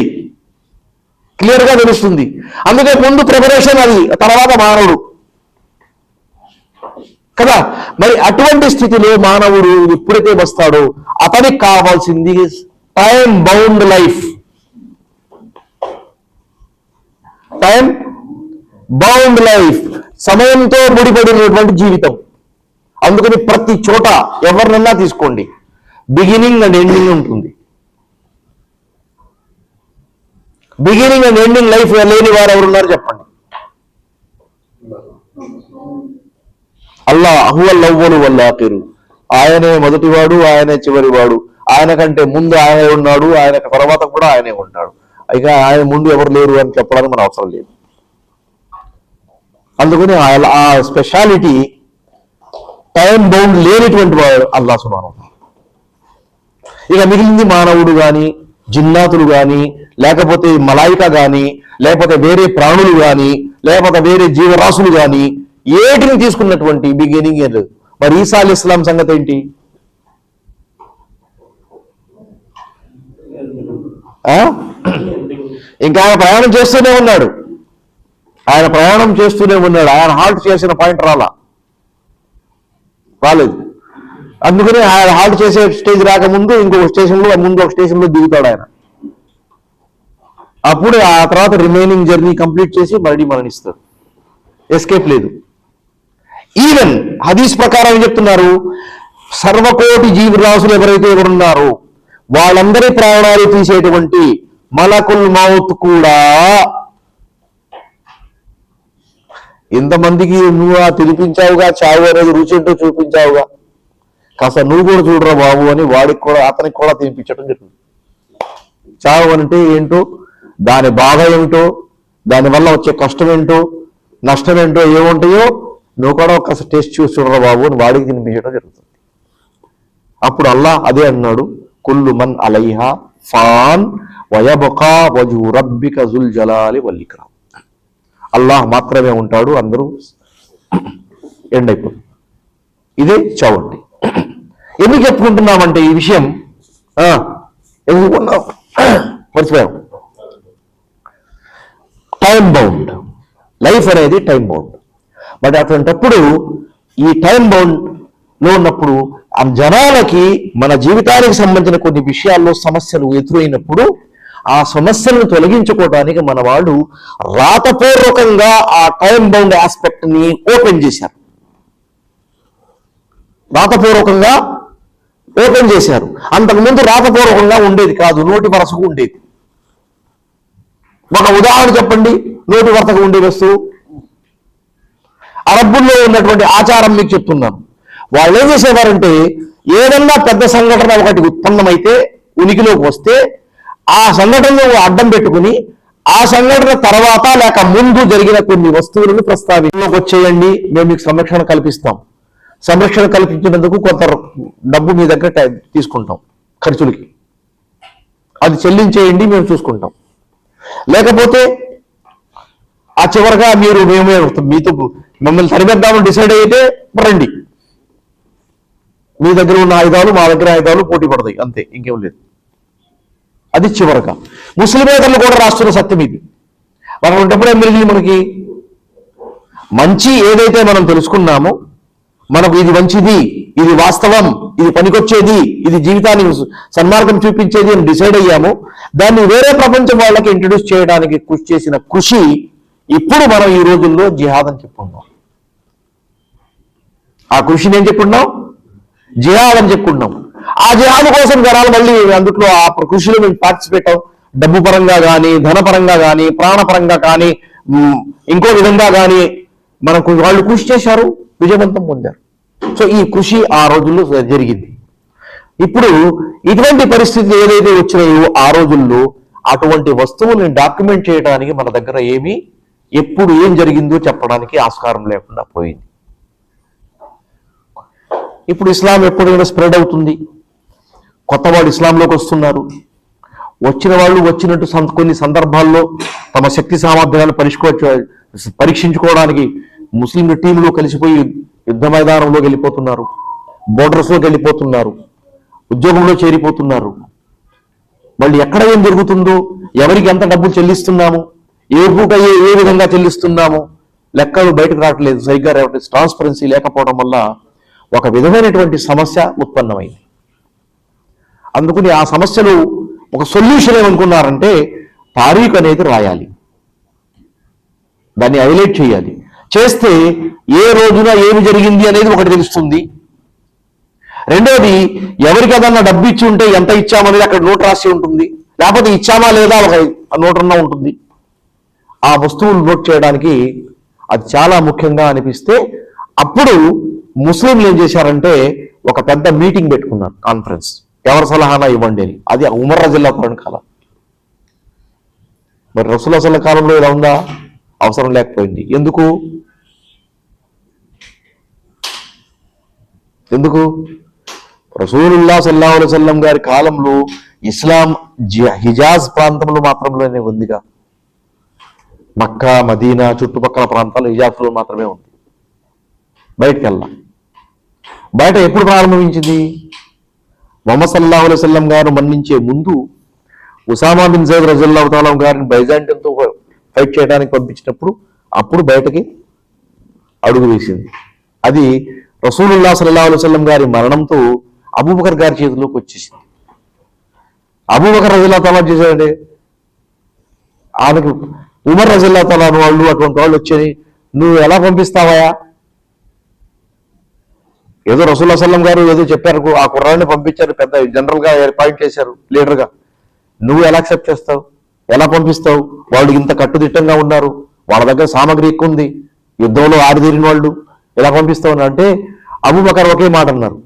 క్లియర్ గా తెలుస్తుంది. అందుకే ముందు ప్రిపరేషన్ అది, తర్వాత మానవుడు కదా. మరి అటువంటి స్థితిలో మానవుడు ఎప్పుడైతే వస్తాడో అతనికి కావాల్సింది టైం బౌండ్ లైఫ్, సమయంతో ముడిపడినటువంటి జీవితం. అందుకని ప్రతి చోట ఎవరినన్నా తీసుకోండి, బిగినింగ్ అండ్ ఎండింగ్ ఉంటుంది. బిగినింగ్ అండ్ ఎండింగ్ లైఫ్ లేని వారు ఎవరున్నారు చెప్పండి? అల్లా హువల్ అవ్వలు వల్ ఆఖిరు, ఆయనే మొదటివాడు, ఆయనే చివరివాడు. ఆయన కంటే ముందు ఆయనే ఉన్నాడు, ఆయన తర్వాత కూడా ఆయనే ఉంటాడు. ఇక ఆయన ముందు ఎవరు లేరు అని చెప్పడానికి మన అవసరం లేదు. అందుకని ఆ స్పెషాలిటీ టైం బౌండ్ లేనిటువంటి వాడు అల్లాహ్ సుబ్హానహు. ఇక మిగిలింది మానవుడు కానీ, జిన్నాతులు కానీ, లేకపోతే మలాయిక కానీ, లేకపోతే వేరే ప్రాణులు కానీ, లేకపోతే వేరే జీవరాశులు కానీ, ఏటిని తీసుకున్నటువంటి బిగినింగ్ లేదు. మరి ఈసా అలైహిస్సలాం సంగతి ఏంటి? ఇంకా ఆయన ప్రయాణం చేస్తూనే ఉన్నాడు. ఆయన హాల్ట్ చేసిన పాయింట్ రాలేదు. అందుకని ఆయన హాల్ట్ చేసే స్టేజ్ రాకముందు ఇంకొక స్టేషన్లో ముందు ఒక స్టేషన్లో దిగుతాడు ఆయన. అప్పుడు ఆ తర్వాత రిమైనింగ్ జర్నీ కంప్లీట్ చేసి మళ్ళీ మరణిస్తాడు. ఎస్కేప్ లేదు. ఈవెన్ హదీస్ ప్రకారం ఏం చెప్తున్నారు, సర్వకోటి జీవరాశులు ఎవరున్నారో వాళ్ళందరి ప్రాణాలు తీసేటువంటి మలకుల్ మౌత్ కూడా ఇంతమందికి నువ్వు తినిపించావుగా, చావు అనేది రుచి ఏంటో చూపించావుగా, కాస్త నువ్వు కూడా చూడరా బాబు అని అతనికి కూడా తినిపించడం జరుగుతుంది. చావు అంటే ఏంటో, దాని బాధ ఏమిటో, దానివల్ల వచ్చే కష్టం ఏంటో, నష్టం ఏంటో ఏముంటాయో నువ్వు కూడా ఒక టేస్ట్ చూసి చూడరా బాబు అని వాడికి తినిపించడం జరుగుతుంది. అప్పుడు అల్లాహ్ అదే అన్నాడు, కుల్లు మన్ అలైహా ఫాన్ వయబకా వజు రబ్బిక జుల్ జలాలి వల్ ఇక్రామ్. అల్లాహ్ మాత్రమే ఉంటాడు, అందరూ ఎండ్ అయిపోతుంది. ఇదే చావండి. ఎందుకు చెప్పుకుంటున్నామంటే ఈ విషయం ఎందుకున్నాం మర్చిపోయాం. టైం బౌండ్ లైఫ్ అనేది టైం బౌండ్. బట్ అటువంటిప్పుడు ఈ టైం బౌండ్ లో ఉన్నప్పుడు ఆ జనాలకి మన జీవితానికి సంబంధించిన కొన్ని విషయాల్లో సమస్యలు ఎదురైనప్పుడు ఆ సమస్యలను తొలగించుకోవడానికి మన వాళ్ళు రాతపూర్వకంగా ఆ టైం బౌండ్ ఆస్పెక్ట్ ని ఓపెన్ చేశారు. రాతపూర్వకంగా ఓపెన్ చేశారు. అంతకుముందు రాతపూర్వకంగా ఉండేది కాదు, నోటి వరసకు ఉండేది. ఒక ఉదాహరణ చెప్పండి, నోటి వరసకు ఉండే వస్తువు. అరబ్బుల్లో ఉన్నటువంటి ఆచారం మీకు చెప్తున్నాను. వాళ్ళు ఏం చేసేవారంటే ఏదన్నా పెద్ద సంఘటన ఒకటి ఉత్పన్నమైతే, ఉనికిలోకి వస్తే ఆ సంఘటనను అడ్డం పెట్టుకుని ఆ సంఘటన తర్వాత లేక ముందు జరిగిన కొన్ని వస్తువులను ప్రస్తావించలోకి వచ్చేయండి, మేము మీకు సంరక్షణ కల్పిస్తాం. సంరక్షణ కల్పించినందుకు కొంత డబ్బు మీ దగ్గర తీసుకుంటాం ఖర్చులకి, అది చెల్లించేయండి, మేము చూసుకుంటాం. లేకపోతే ఆ చివరిగా మేమే మీతో మమ్మల్ని సరిపెద్దామని డిసైడ్ అయితే రండి, మీ దగ్గర ఉన్న ఆయుధాలు మా దగ్గర ఆయుధాలు పోటీ పడతాయి, అంతే, ఇంకేం లేదు. అది చివరగా. ముస్లిమేతరులు కూడా రాస్తున్న సత్యం ఇది. మనం ఉన్నప్పుడు ఏం మిగిలింది మనకి? మంచి ఏదైతే మనం తెలుసుకున్నామో, మనకు ఇది మంచిది, ఇది వాస్తవం, ఇది పనికొచ్చేది, ఇది జీవితానికి సన్మార్గం చూపించేది అని డిసైడ్ అయ్యాము, దాన్ని వేరే ప్రపంచం వాళ్ళకి ఇంట్రడ్యూస్ చేయడానికి కృషి చేసిన కృషి ఇప్పుడు మనం ఈ రోజుల్లో జిహాద్ అని చెప్పుకున్నాం. ఆ కృషిని ఏం చెప్పుకున్నాం? జిహాద్ అని చెప్పుకున్నాం. ఆ జిహాద్ కోసం జనాలు మళ్ళీ అందులో ఆ కృషిలో మేము పార్టిసిపేట్ అవ్వం. డబ్బు పరంగా కానీ, ధనపరంగా కానీ, ప్రాణపరంగా కానీ, ఇంకో విధంగా కానీ మనకు వాళ్ళు కృషి చేశారు, విజయవంతం పొందారు. సో ఈ కృషి ఆ రోజుల్లో జరిగింది. ఇప్పుడు ఇటువంటి పరిస్థితులు ఏదైతే వచ్చినాయో ఆ రోజుల్లో అటువంటి వస్తువుల్ని డాక్యుమెంట్ చేయడానికి మన దగ్గర ఎప్పుడు ఏం జరిగిందో చెప్పడానికి ఆస్కారం లేకుండా పోయింది. ఇప్పుడు ఇస్లాం ఎప్పుడైనా స్ప్రెడ్ అవుతుంది, కొత్త వాళ్ళు ఇస్లాంలోకి వస్తున్నారు. వచ్చిన వాళ్ళు వచ్చినట్టు కొన్ని సందర్భాల్లో తమ శక్తి సామర్థ్యాలను పరీక్షించుకోవడానికి ముస్లిం టీంలో కలిసిపోయి యుద్ధ మైదానంలోకి వెళ్ళిపోతున్నారు, బోర్డర్స్లోకి వెళ్ళిపోతున్నారు, ఉద్యోగంలో చేరిపోతున్నారు. మళ్ళీ ఎక్కడ ఏం జరుగుతుందో, ఎవరికి ఎంత డబ్బులు చెల్లిస్తున్నాము, ఏ పూట ఏ విధంగా చెల్లిస్తున్నాము, లెక్కలు బయటకు రావట్లేదు. సరిగ్గా ట్రాన్స్పరెన్సీ లేకపోవడం వల్ల ఒక విధమైనటువంటి సమస్య ఉత్పన్నమైంది. అందుకని ఆ సమస్యలు ఒక సొల్యూషన్ ఏమనుకున్నారంటే తారీఖు అనేది రాయాలి, దాన్ని హైలైట్ చేయాలి. చేస్తే ఏ రోజున ఏమి జరిగింది అనేది ఒకటి తెలుస్తుంది. రెండోది, ఎవరికి ఏదన్నా డబ్బు ఇచ్చి ఉంటే ఎంత ఇచ్చామనేది అక్కడ నోట్ రాసి ఉంటుంది, లేకపోతే ఇచ్చామా లేదా ఒక నోటన్నా ఉంటుంది. ఆ వస్తువులు నోట్ చేయడానికి అది చాలా ముఖ్యంగా అనిపిస్తే అప్పుడు ముస్లింలు ఏం చేశారంటే ఒక పెద్ద మీటింగ్ పెట్టుకున్నారు, కాన్ఫరెన్స్. ఎవరి సలహానా ఇవ్వండి అని. అది ఉమర్ రజిల్లాహు అన్హు కాలం. మరి రసూలుల్లాహి కాలంలో ఇలా ఉందా? అవసరం లేకపోయింది. ఎందుకు? రసూలుల్లాహ్ సల్లల్లాహు అలైహి వసల్లం గారి కాలంలో ఇస్లాం హిజాజ్ ప్రాంతంలో మాత్రమే ఉందిగా. మక్కా మదీనా చుట్టుపక్కల ప్రాంతాలు హిజాజ్లో మాత్రమే ఉంది. బయటికి వెళ్ళా. బయట ఎప్పుడు ప్రారంభించింది? ముహమ్మద్ సల్లల్లాహు అలైహి వసల్లం గారు మరణించే ముందు ఉసామా బిన్ జైద్ రజల్లాహు తాలా గారిని బైజాంటిన్తో ఫైట్ చేయడానికి పంపించినప్పుడు అప్పుడు బయటకి అడుగు వేసింది. అది రసూలుల్లాహ్ సల్లల్లాహు అలైహి వసల్లం గారి మరణంతో అబూబకర్ గారి చేతిలోకి వచ్చేసింది. అబూబకర్ రజల్లాహు తాలా చేశాడంటే ఆమెకు ఉమర్ రజల్లాహు తాలా వాళ్ళు అటువంటి వాళ్ళు వచ్చేది, నువ్వు ఎలా పంపిస్తావయా? ఏదో రసూలుల్లాహ్ సల్లం గారు ఏదో చెప్పారు, ఆ కుర్రాన్ని పంపించారు, పెద్ద జనరల్ గా అపాయింట్ చేశారు లీడర్ గా. నువ్వు ఎలా యాక్సెప్ట్ చేస్తావు? ఎలా పంపిస్తావు? వాళ్ళు ఇంత కట్టుదిట్టంగా ఉన్నారు, వాళ్ళ దగ్గర సామగ్రి ఎక్కువ ఉంది, యుద్ధంలో ఆరితేరిన వాళ్ళు, ఎలా పంపిస్తావు అని అంటే అబూబకర్ ఒకే మాట అన్నారు,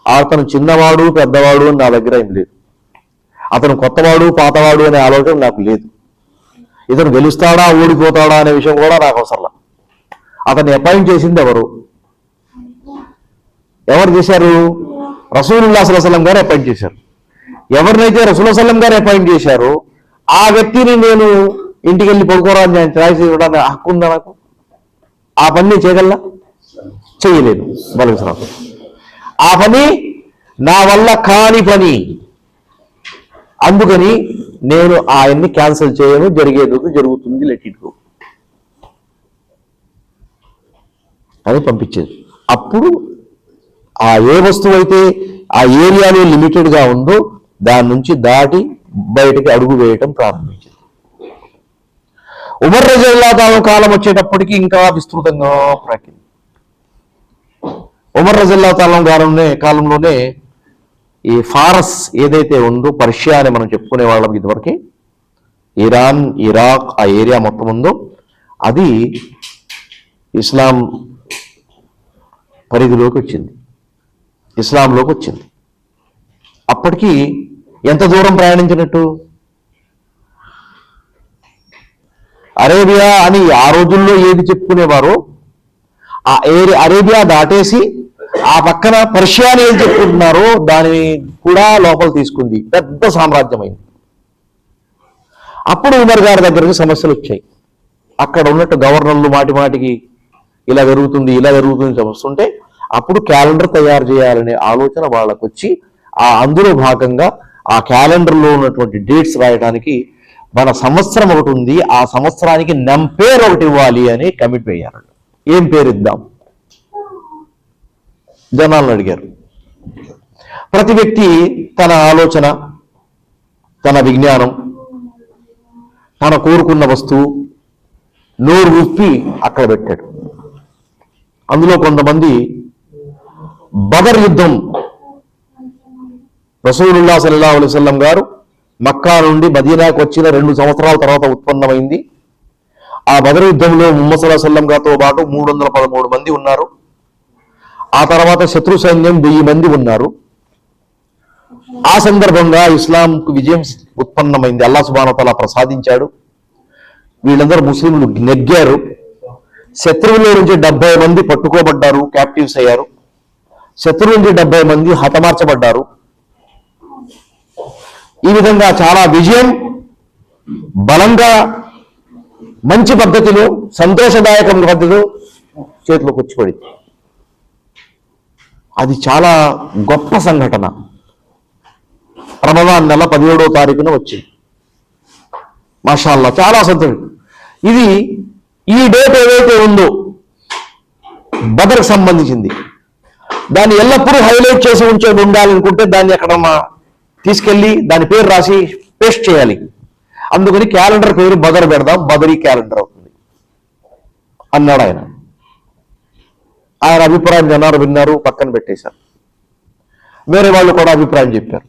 అతను చిన్నవాడు పెద్దవాడు అని నా దగ్గర ఏం లేదు, అతను కొత్తవాడు పాతవాడు అనే ఆలోచన నాకు లేదు, ఇతను గెలుస్తాడా ఓడిపోతాడా అనే విషయం కూడా నాకు అవసరంలా. అతన్ని అపాయింట్ చేసింది ఎవరు చేశారు? రసూలుల్లాహ్ సల్లల్లాహు అలైహి వసల్లం గారు అపాయింట్ చేశారు. ఎవరినైతే రసూలుల్లాహ్ సల్లం గారు అపాయింట్ చేశారో ఆ వ్యక్తిని నేను ఇంటికి వెళ్ళి పడుకోరా అని నేను ఛాయిస్ ఇవ్వడానికి హక్కు ఉందా నాకు? ఆ పని చేయగలనా? చేయలేను. బలవంతం. ఆ పని నా వల్ల కాని పని, అందుకని నేను ఆయన్ని క్యాన్సిల్ చేయను, జరిగేది జరుగుతుంది, లెట్ ఇట్ గో అని పంపించేది. అప్పుడు ఆ ఏ వస్తువు అయితే ఆ ఏరియాలో లిమిటెడ్గా ఉందో దాని నుంచి దాటి బయటకి అడుగు వేయటం ప్రారంభించింది. ఉమర్ రజల్లాహు తాలా కాలం వచ్చేటప్పటికి ఇంకా విస్తృతంగా ప్రాకింది. ఉమర్ రజల్లాహు తాలా కాలంలోనే ఈ ఫారస్ ఏదైతే ఉందో, పర్షియా అని మనం చెప్పుకునే వాళ్ళం ఇదివరకు, ఇరాన్ ఇరాక్ ఆ ఏరియా మొత్తం ఉందో అది ఇస్లాం పరిధిలోకి వచ్చింది, ఇస్లాంలోకి వచ్చింది. అప్పటికి ఎంత దూరం ప్రయాణించినట్టు? అరేబియా అని ఆ రోజుల్లో ఏది చెప్పుకునేవారో ఆ అరేబియా దాటేసి ఆ పక్కన పర్షియా అని ఏం చెప్పుకుంటున్నారో దానిని కూడా లోపల తీసుకుంది, పెద్ద సామ్రాజ్యమైంది. అప్పుడు ఉమర్ గారి దగ్గరకు సమస్యలు వచ్చాయి. అక్కడ ఉన్నట్టు గవర్నర్లు మాటి మాటికి ఇలా జరుగుతుంది వస్తుంటే అప్పుడు క్యాలెండర్ తయారు చేయాలనే ఆలోచన వాళ్ళకు వచ్చి అందులో భాగంగా ఆ క్యాలెండర్లో ఉన్నటువంటి డేట్స్ రాయడానికి మన సంవత్సరం ఒకటి ఉంది, ఆ సంవత్సరానికి పేరు ఒకటి ఇవ్వాలి అని కమిట్ అయ్యారు. ఏం పేరు ఇద్దాం? జనాలను అడిగారు. ప్రతి వ్యక్తి తన ఆలోచన, తన విజ్ఞానం, తన కోరుకున్న వస్తువు నోరు విప్పి అక్కడ పెట్టాడు. అందులో కొంతమంది బదర్ యుద్ధం రసూలుల్లాహ్ సల్లల్లాహు అలైహి వసల్లం గారు మక్కా నుండి మదీనాకు వచ్చిన 2 సంవత్సరాల తర్వాత ఉత్పన్నమైంది. ఆ బదర్ యుద్ధంలో ముహమ్మద్ సల్లల్లాహు అలైహి వసల్లం గారితో పాటు 313 మంది ఉన్నారు. ఆ తర్వాత శత్రు సైన్యం 1000 మంది ఉన్నారు. ఆ సందర్భంగా ఇస్లాంకు విజయం ఉత్పన్నమైంది, అల్లాహ్ సుబ్హానహు వ తఆలా ప్రసాదించాడు. వీళ్ళందరూ ముస్లింలు నెగ్గారు. శత్రువుల నుంచి 70 మంది పట్టుకోబడ్డారు, క్యాప్టివ్స్ అయ్యారు. శత్రువుల నుంచి 70 మంది హతమార్చబడ్డారు. ఈ విధంగా చాలా విజయం బలంగా మంచి పద్ధతిలో సంతోషదాయకమైన పద్ధతిలో చేతిలోకి వచ్చి పడింది. అది చాలా గొప్ప సంఘటన. రమజాన్ నెల 17వ తారీఖున వచ్చింది. మాషాల్లా, చాలా సంతోషం. ఇది ఈ డేట్ ఏదైతే ఉందో బదర్కి సంబంధించింది, దాన్ని ఎల్లప్పుడూ హైలైట్ చేసి ఉండాలనుకుంటే దాన్ని ఎక్కడన్నా తీసుకెళ్ళి దాని పేరు రాసి పేస్ట్ చేయాలి. అందుకని క్యాలెండర్ పేరు బదర్ పెడదాం, బదరీ క్యాలెండర్ అవుతుంది అన్నాడు ఆయన. ఆయన అభిప్రాయం జనాలు విన్నారు, పక్కన పెట్టేశారు. వేరే వాళ్ళు కూడా అభిప్రాయం చెప్పారు.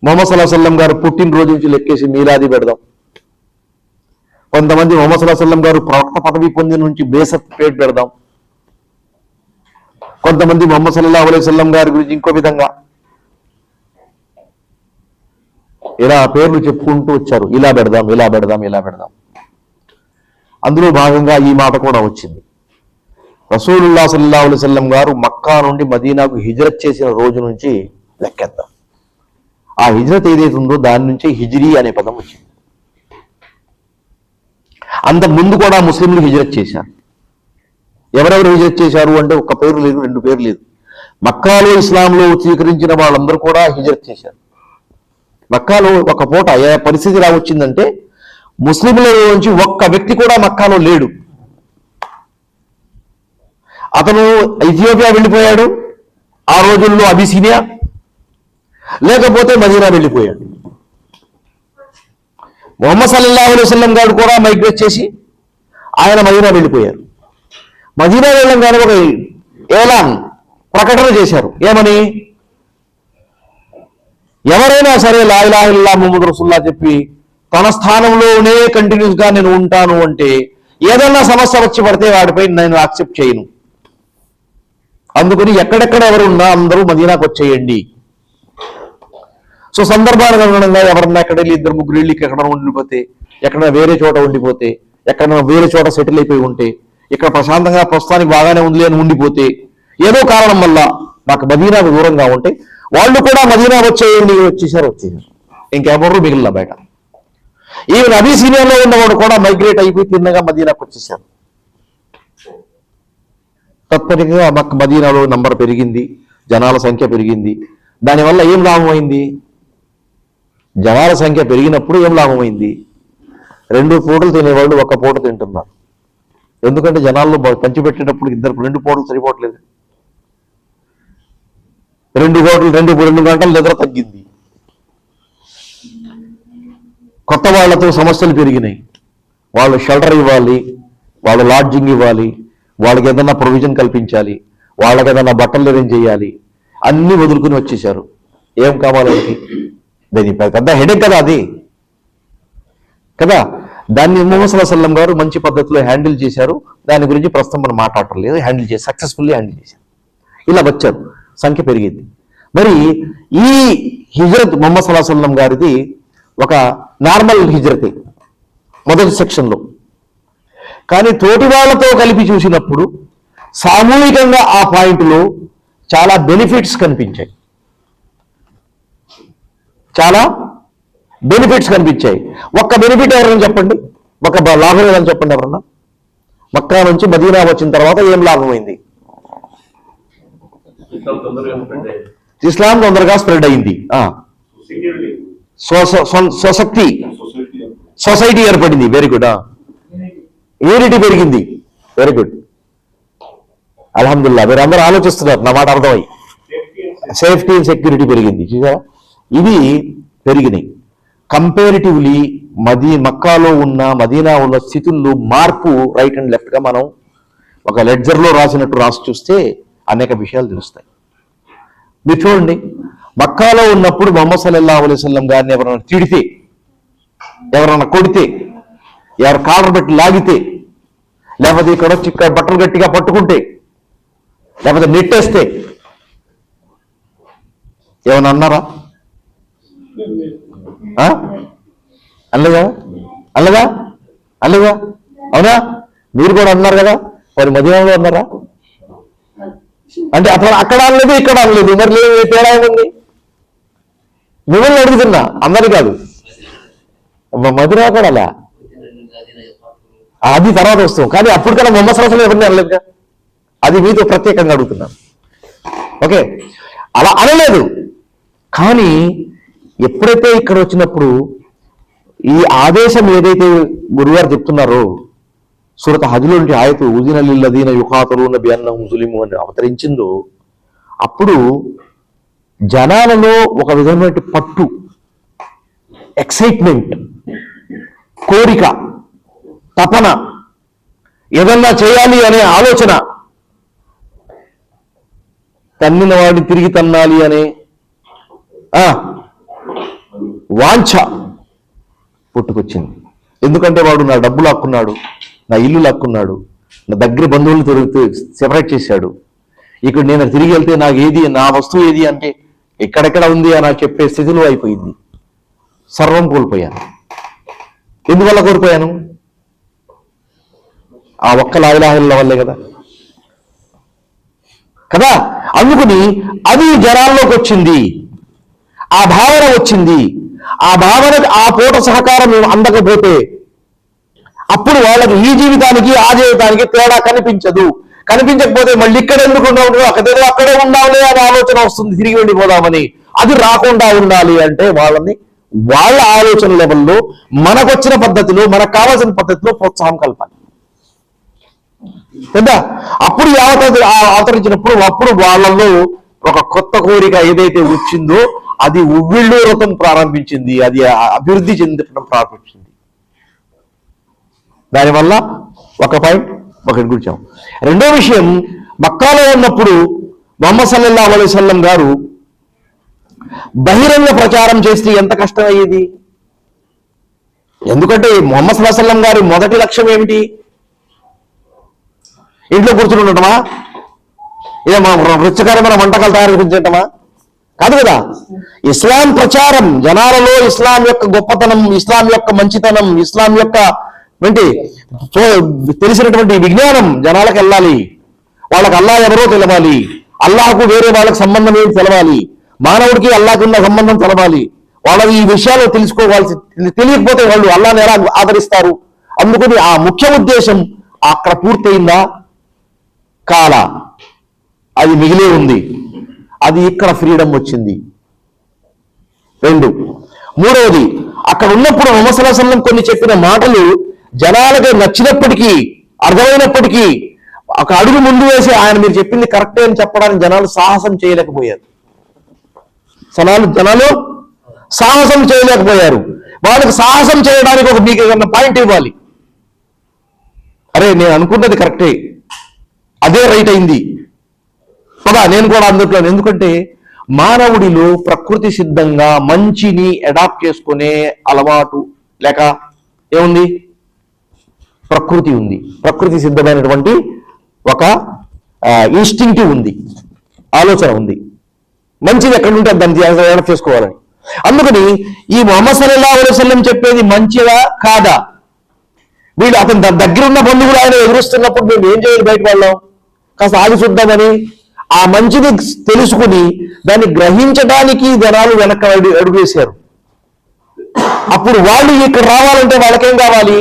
ముహమ్మద్ సల్లల్లాహు అలైహి వసల్లం గారు పుట్టినరోజు నుంచి లెక్కేసి మీలాది పెడదాం. కొంతమంది ముహమ్మద్ సల్లల్లాహు అలైహి వసల్లం గారు ప్రవక్త పదవి పొందిన నుంచి బేసత్ పేరు పెడదాం. కొంతమంది ముహమ్మద్ సల్లల్లాహు అలైహి వసల్లం గారి గురించి ఇంకో విధంగా ఇలా పేర్లు చెప్పుకుంటూ వచ్చారు. ఇలా పెడదాం, ఇలా పెడదాం, ఇలా పెడదాం. అందులో భాగంగా ఈ మాట కూడా వచ్చింది. రసూలుల్లాహ్ సల్లల్లాహు అలైహి వసల్లం గారు మక్కా నుండి మదీనాకు హిజ్రత్ చేసిన రోజు నుంచి లెక్కేద్దాం. ఆ హిజ్రత్ ఏదైతే ఉందో దాని నుంచి హిజ్రీ అనే పదం వచ్చింది. అంత ముందు కూడా ముస్లింలు హిజ్రత్ చేశారు. ఎవరెవరు హిజ్రత్ చేశారు అంటే ఒక్క పేరు లేదు, రెండు పేరు లేదు. మక్కాలో ఇస్లాంలో స్వీకరించిన వాళ్ళందరూ కూడా హిజ్రత్ చేశారు. మక్కాలో ఒక పూట ఏ పరిస్థితి ఎలా వచ్చిందంటే ముస్లింల నుంచి ఒక్క వ్యక్తి కూడా మక్కాలో లేడు. అతను ఇథియోపియా వెళ్ళిపోయాడు, ఆ రోజుల్లో అబిసినియా, లేకపోతే మదీనా వెళ్ళిపోయాడు. ముహమ్మద్ సల్లల్లాహు అలైహి వసల్లం గారు కూడా మైగ్రేట్ చేసి ఆయన మదీనా వెళ్ళిపోయారు. మదీనా వెళ్ళంగానే ఒక ఏలాన్ ప్రకటన చేశారు. ఏమని? ఎవరైనా సరే లా ఇలాహ ఇల్లల్లాహ్ ముహమ్మద్ రసూలుల్లాహ్ చెప్పి తన స్థానంలోనే కంటిన్యూస్ గా నేను ఉంటాను అంటే ఏదన్నా సమస్య వచ్చి పడితే వాడిపై నేను యాక్సెప్ట్ చేయను. అందుకని ఎక్కడెక్కడ ఎవరు ఉన్నా అందరూ మదీనాకు వచ్చేయండి. సో సందర్భానికి అనుగుణంగా ఎవరన్నా ఎక్కడ వెళ్ళి ఇద్దరు ముగ్గురు వెళ్ళి ఎక్కడ ఉండిపోతే, ఎక్కడ వేరే చోట ఉండిపోతే, ఎక్కడ వేరే చోట సెటిల్ అయిపోయి ఉంటే, ఇక్కడ ప్రశాంతంగా ప్రస్తుతానికి బాగానే ఉంది అని ఉండిపోతే, ఏదో కారణం వల్ల నాకు మదీనాకు దూరంగా ఉంటే వాళ్ళు కూడా మదీనా వచ్చేయండి. వచ్చేసారు. ఇంకెవరు మిగిలిన బయట. ఈవెన్ అబిసినియాలో ఉన్నవాడు కూడా మైగ్రేట్ అయిపోయి తిన్నగా మదీనాకు వచ్చేసారు. తత్పరిగా మదీనాలో నంబర్ పెరిగింది, జనాల సంఖ్య పెరిగింది. దానివల్ల ఏం లాభమైంది? జనాల సంఖ్య పెరిగినప్పుడు ఏం లాభమైంది? 2 పూటలు తినేవాళ్ళు 1 పూట తింటున్నారు. ఎందుకంటే జనాల్లో పంచిపెట్టేటప్పుడు ఇద్దరు 2 పూటలు సరిపోవట్లేదు. 2 గంటలు నిద్ర తగ్గింది. కొత్త వాళ్లతో సమస్యలు పెరిగినాయి. వాళ్ళు షెల్టర్ ఇవ్వాలి, వాళ్ళు లాడ్జింగ్ ఇవ్వాలి, వాళ్ళకి ఏదన్నా ప్రొవిజన్ కల్పించాలి, వాళ్ళకి ఏదన్నా బట్టలు అరేంజ్ చేయాలి. అన్నీ వదులుకుని వచ్చేసారు. ఏం కావాలంటే దాని పెద్ద హెడేక్ కదా అది కదా. దాన్ని ముహమ్మద్ సల్లల్లాహు అలైహి వసల్లం గారు మంచి పద్ధతిలో హ్యాండిల్ చేశారు. దాని గురించి ప్రస్తుతం మనం మాట్లాడటం లేదు. హ్యాండిల్ చేసి సక్సెస్ఫుల్లీ హ్యాండిల్ చేశారు. ఇలా వచ్చారు, సంఖ్య పెరిగింది. మరి ఈ హిజ్రత్ ముహమ్మద్ సల్లల్లాహు అలైహి వసల్లం గారిది ఒక నార్మల్ హిజ్రతే మొదటి సెక్షన్లో. కానీ తోటి వాళ్ళతో కలిపి చూసినప్పుడు సామూహికంగా ఆ పాయింట్లో చాలా బెనిఫిట్స్ కనిపించాయి. ఒక్క బెనిఫిట్ ఎవరైనా చెప్పండి, ఒక లాభం ఏదని చెప్పండి ఎవరన్నా. మక్కా నుంచి మదీనా వచ్చిన తర్వాత ఏం లాభమైంది? ఇస్లాం తొందరగా స్ప్రెడ్ అయింది. సొసైటీ ఏర్పడింది. Very good. యూనిటీ పెరిగింది. Very good. అల్హమ్దులిల్లాహ్. మీరు అందరూ ఆలోచిస్తున్నారు, నా మాట అర్థమై. సేఫ్టీ అండ్ సెక్యూరిటీ పెరిగింది. చూసారా? ఇవి పెరిగినాయి. కంపారిటివ్లీ మక్కాలో ఉన్న మదీనా ఉన్న స్థితుల్లో మార్పు రైట్ అండ్ లెఫ్ట్ గా మనం ఒక లెడ్జర్లో రాసినట్టు రాసి చూస్తే అనేక విషయాలు తెలుస్తాయి. మీరు చూడండి, మక్కాలో ఉన్నప్పుడు ముహమ్మద్ సల్లల్లాహు అలైహి వసల్లం గారిని ఎవరైనా తిడితే, ఎవరైనా కొడితే, ఎవరు కాలర్ పెట్టి లాగితే, లేకపోతే ఇక్కడ వచ్చి ఇక్కడ బట్టలు గట్టిగా పట్టుకుంటే, లేకపోతే నెట్టేస్తే ఏమన్నా అన్నారా? అల్లగా అవునా? మీరు కూడా అన్నారు కదా. మరి మదీనాలో అన్నారా? అంటే అక్కడ అనలేదు, ఇక్కడ అనలేదు. మరి తేడా ఏముంది? మిమ్మల్ని అడుగుతున్నా, అందరు కాదు. మదీనా కూడా అలా, అది తర్వాత వస్తాం. కానీ అప్పటికన్నా ముహమ్మద్ సల్లల్లాహు అలైహి వసల్లం ఎవరిని అనలేదుగా. అది మీతో ప్రత్యేకంగా అడుగుతున్నాను. ఓకే, అలా అనలేదు. కానీ ఎప్పుడైతే ఇక్కడ వచ్చినప్పుడు ఈ ఆదేశం ఏదైతే గురువారు చెప్తున్నారో, సూరత్ హజ్లో నుండి ఆయతు ఉజిన లిల్లదీన యుఖాతలూన బిఅన్నహుం జులిము అని అవతరించిందో, అప్పుడు జనాలలో ఒక విధమైన పట్టు, ఎక్సైట్మెంట్, కోరిక, తపన, ఏదన్నా చేయాలి అనే ఆలోచన, తన్నిన వాడిని తిరిగి తన్నాలి అనే వాంఛ పుట్టుకొచ్చింది. ఎందుకంటే వాడు నా డబ్బు లాక్కున్నాడు, నా ఇల్లు లాక్కున్నాడు, నా దగ్గర బంధువులు సెపరేట్ చేశాడు. ఇక్కడ నేను తిరిగి వెళ్తే నాకు ఏది, నా వస్తువు ఏది అంటే ఎక్కడెక్కడ ఉంది అని చెప్పే స్థితిలో అయిపోయింది. సర్వం కోల్పోయాను. ఎందువల్ల కోల్పోయాను? ఆ ఒక్క లా ఇలాహ ఇల్లల్లాహ్ వల్లే కదా. కదా. అందుకని అది జనాల్లోకి వచ్చింది, ఆ భావన వచ్చింది. ఆ భావన ఆ పూట సహకారం అందకపోతే అప్పుడు వాళ్ళకి ఈ జీవితానికి ఆ జీవితానికి తేడా కనిపించదు. కనిపించకపోతే మళ్ళీ ఇక్కడ ఎందుకు ఉండవు, అక్కడే ఉండాలి అనే ఆలోచన వస్తుంది, తిరిగి వెళ్ళిపోదామని. అది రాకుండా ఉండాలి అంటే వాళ్ళ ఆలోచన లెవెల్లో మనకొచ్చిన పద్ధతిలో, మనకు కావాల్సిన పద్ధతిలో ప్రోత్సాహం కలపాలి కదా. అప్పుడు అవతరించినప్పుడు అప్పుడు వాళ్ళల్లో ఒక కొత్త కోరిక ఏదైతే వచ్చిందో అది ఉవ్విళ్ళు రథం ప్రారంభించింది, అది అభివృద్ధి చెందడం ప్రారంభించింది. దానివల్ల ఒక పాయింట్ ఒకటి గురించాం. రెండో విషయం, మక్కాలో ఉన్నప్పుడు ముహమ్మద్ సల్లల్లాహు అలైహి వసల్లం గారు బహిరంగ ప్రచారం చేస్తే ఎంత కష్టం అయ్యేది. ఎందుకంటే ముహమ్మద్ సల్లల్లాహు అలైహి వసల్లం గారి మొదటి లక్ష్యం ఏమిటి? ఇంట్లో కూర్చుని ఉండటమా, ఇదే మన రుచికరమైన వంటకాలు తయారు చేయించటమా? కాదు కదా. ఇస్లాం ప్రచారం, జనాలలో ఇస్లాం యొక్క గొప్పతనం, ఇస్లాం యొక్క మంచితనం, ఇస్లాం యొక్క తెలిసినటువంటి విజ్ఞానం జనాలకు వెళ్ళాలి. వాళ్ళకి అల్లాహ్ ఎవరో తెలవాలి, అల్లాహకు వేరే వాళ్ళకి సంబంధం ఏమి తెలవాలి, మానవుడికి అల్లాహకు ఉన్న సంబంధం తెలవాలి. వాళ్ళకి ఈ విషయాలు తెలుసుకోవాల్సి, తెలియకపోతే వాళ్ళు అల్లాహ్ని ఎలా ఆదరిస్తారు? అందుకని ఆ ముఖ్య ఉద్దేశం అక్కడ పూర్తయిందా? కాల అది మిగిలే ఉంది. అది ఇక్కడ ఫ్రీడమ్ వచ్చింది. రెండు, మూడవది, అక్కడ ఉన్నప్పుడు ముహమ్మద్ సల్లల్లాహు అలైహి వసల్లం కొన్ని చెప్పిన మాటలు జనాలకు నచ్చినప్పటికీ, అర్థమైనప్పటికీ ఒక అడుగు ముందు వేసి ఆయన మీరు చెప్పింది కరెక్టే అని చెప్పడానికి జనాలు సాహసం చేయలేకపోయారు. జనాలు సాహసం చేయలేకపోయారు. వాళ్ళకి సాహసం చేయడానికి ఒక మీకు ఏదన్నా పాయింట్ ఇవ్వాలి. అరే నేను అనుకున్నది కరెక్టే, అదే రైట్ అయింది కదా, నేను కూడా అందుట్లో. ఎందుకంటే మానవుడిలో ప్రకృతి సిద్ధంగా మంచిని అడాప్ట్ చేసుకునే అలవాటు లేక ఏముంది? ప్రకృతి ఉంది. ప్రకృతి సిద్ధమైనటువంటి ఒక ఇన్స్టింక్టివ్ ఉంది, ఆలోచన ఉంది. మంచిది ఎక్కడ ఉంటే దాన్ని డెవలప్ చేసుకోవాలని. అందుకని ఈ ముహమ్మద్ సల్లల్లాహు అలైహి వసల్లం చెప్పేది మంచిదా కాదా, వీళ్ళు అతని దగ్గర ఉన్న బంధువులు ఆయన ఎదురుస్తున్నప్పుడు మేము ఏం చేయాలి? బయట వాళ్ళం కాస్త ఆగి చూద్దామని ఆ మంచిని తెలుసుకుని దాన్ని గ్రహించడానికి జనాలు వెనక అడుగేశారు. అప్పుడు వాళ్ళు ఇక్కడ రావాలంటే వాళ్ళకేం కావాలి?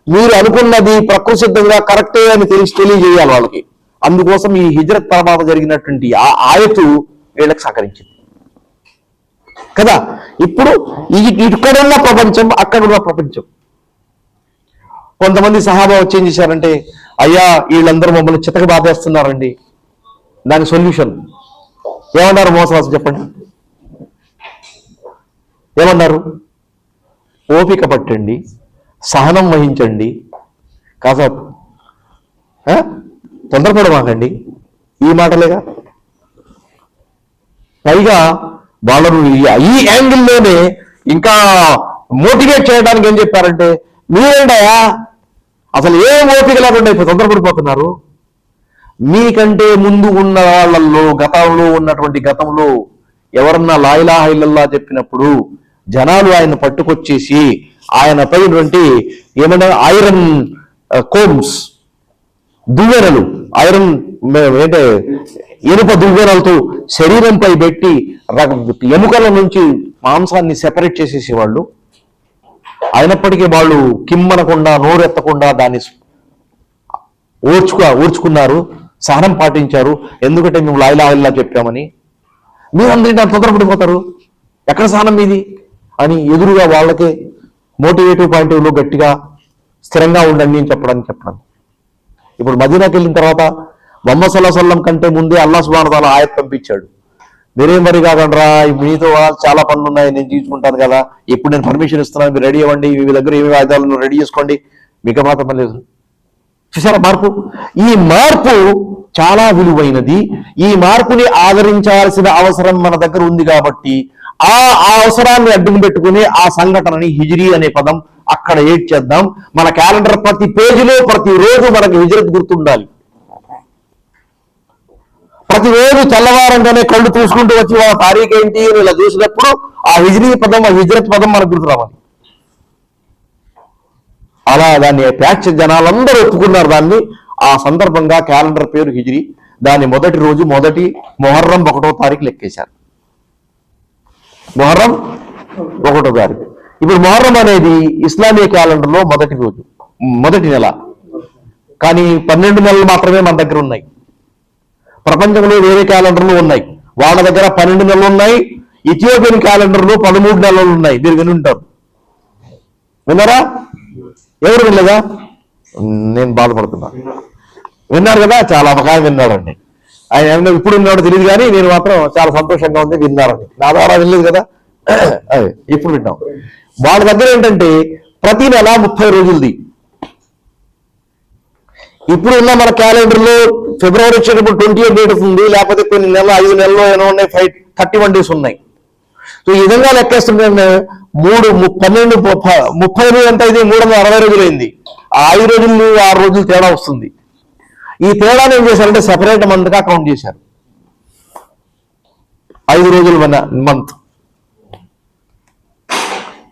మీరు అనుకున్నది ప్రకృతి సిద్ధంగా కరెక్టే అని తెలియజేయాలి వాళ్ళకి. అందుకోసం ఈ హిజ్రత్ తర్వాత జరిగినటువంటి ఆ ఆయతు వీళ్ళకి సహకరించింది కదా. ఇప్పుడు ఇక్కడున్న ప్రపంచం, అక్కడున్న ప్రపంచం. కొంతమంది సహాబా వచ్చి ఏం చేశారంటే, అయ్యా వీళ్ళందరూ మమ్మల్ని చితక బాధేస్తున్నారండి, దాని సొల్యూషన్ ఏమన్నారు? మోసవాసం చెప్పండి, ఏమన్నారు? ఓపిక పట్టండి, సహనం వహించండి, కాస్త తొందరపడమాకండి. ఈ మాటలేగా. పైగా వాళ్ళను ఈ యాంగిల్లోనే ఇంకా మోటివేట్ చేయడానికి ఏం చెప్పారంటే, మీరేంటయా అసలు ఏం ఓపిక లేకుండా ఇప్పుడు తొందరపడిపోతున్నారు? మీకంటే ముందు ఉన్న వాళ్ళల్లో గతంలో ఎవరన్నా లా ఇలాహా ఇల్లల్లాహ్ చెప్పినప్పుడు జనాలు ఆయన పట్టుకొచ్చేసి ఆయన పైనటువంటి ఏమన్నా ఐరన్ కోమ్స్, దువ్వెనలు, ఐరన్ ఇనుప దువ్వెనలతో శరీరంపై పెట్టి ఎముకల నుంచి మాంసాన్ని సెపరేట్ చేసేసేవాళ్ళు. అయినప్పటికీ వాళ్ళు కిమ్మనకుండా, నోరెత్తకుండా దాన్ని ఓర్చుకున్నారు, సహనం పాటించారు. ఎందుకంటే మేము లా ఇలాహా ఇల్లల్లాహ్ చెప్పామని. మీరందరూ తొందరపడిపోతారు, ఎక్కడ సహనం మీది అని ఎదురుగా వాళ్ళకే మోటివేటివ్ పాయింట్ లో గట్టిగా స్థిరంగా ఉండండి అని చెప్పడం. ఇప్పుడు మదీనాకి వెళ్ళిన తర్వాత ముహమ్మద్ సల్లల్లాహు అలైహి వసల్లం కంటే ముందే అల్లాహ్ సుబ్హానహు వ తఆలా ఆయత్ పంపించాడు. మీరేం మరి కాకండ్రా, మీతో చాలా పనులు ఉన్నాయి, నేను తీసుకుంటాను కదా, ఇప్పుడు నేను పర్మిషన్ ఇస్తున్నాను, మీరు రెడీ అవ్వండి, మీ దగ్గర ఏమి ఆయుధాలను రెడీ చేసుకోండి, మీకు మాత్రం పని లేదు. చూసారా మార్పు? ఈ మార్పు చాలా విలువైనది. ఈ మార్పుని ఆదరించాల్సిన అవసరం మన దగ్గర ఉంది కాబట్టి ఆ అవసరాన్ని అడ్డుకు పెట్టుకుని ఆ సంఘటనని హిజ్రీ అనే పదం అక్కడ ఏడ్ చేద్దాం. మన క్యాలెండర్ ప్రతి పేజీలో ప్రతిరోజు మనకు హిజ్రత్ గుర్తుండాలి. ప్రతిరోజు తెల్లవారంగానే కళ్ళు చూసుకుంటూ వచ్చి వాళ్ళ తారీఖు ఏంటి ఇలా చూసినప్పుడు ఆ హిజ్రీ పదం, ఆ హిజ్రత్ పదం మనకు గుర్తు రావాలి. అలా దాన్ని ప్యాచ్ జనాలందరూ ఒప్పుకున్నారు దాన్ని. ఆ సందర్భంగా క్యాలెండర్ పేరు హిజ్రీ. దాని మొదటి రోజు మొహర్రం 1వ తారీఖు లెక్కేశారు. మొహర్రం 1వ తారీఖు. ఇప్పుడు మొహర్రం అనేది ఇస్లామీయ క్యాలెండర్లో మొదటి నెల. కానీ 12 నెలలు మాత్రమే మన దగ్గర ఉన్నాయి. ప్రపంచంలో వేరే క్యాలెండర్లు ఉన్నాయి, వాళ్ళ దగ్గర 12 నెలలు ఉన్నాయి. ఇథియోపియన్ క్యాలెండర్లో 13 నెలలు ఉన్నాయి. మీరు విని ఉంటారు, విన్నారా? ఎవరు వినలేదా? నేను బాధపడుతున్నా. విన్నారు కదా, చాలా అవకాశం విన్నాడండి. ఆయన ఏమన్నా ఇప్పుడు విన్నాడో తెలియదు, కానీ నేను మాత్రం చాలా సంతోషంగా ఉంది విన్నారని. నా ద్వారా వినలేదు కదా, అదే ఇప్పుడు విన్నాం. వాళ్ళ దగ్గర ఏంటంటే ప్రతి నెల 30 రోజులది. ఇప్పుడు ఉన్న మన క్యాలెండర్లో ఫిబ్రవరి వచ్చేటప్పుడు 28 డేస్ ఉంది, లేకపోతే కొన్ని 5 నెలల్లో ఏమో ఉన్నాయి, 31 డేస్ ఉన్నాయి. సో ఈ విధంగా లెక్కేస్తుంటే 30 ఎంత అయితే 360 రోజులు అయింది. ఆ 5 రోజులు 6 రోజులు తేడా వస్తుంది. ఈ తేడాను ఏం చేశారంటే సెపరేట్ మంత్గా కౌంట్ చేశారు. 5 రోజులు మంత్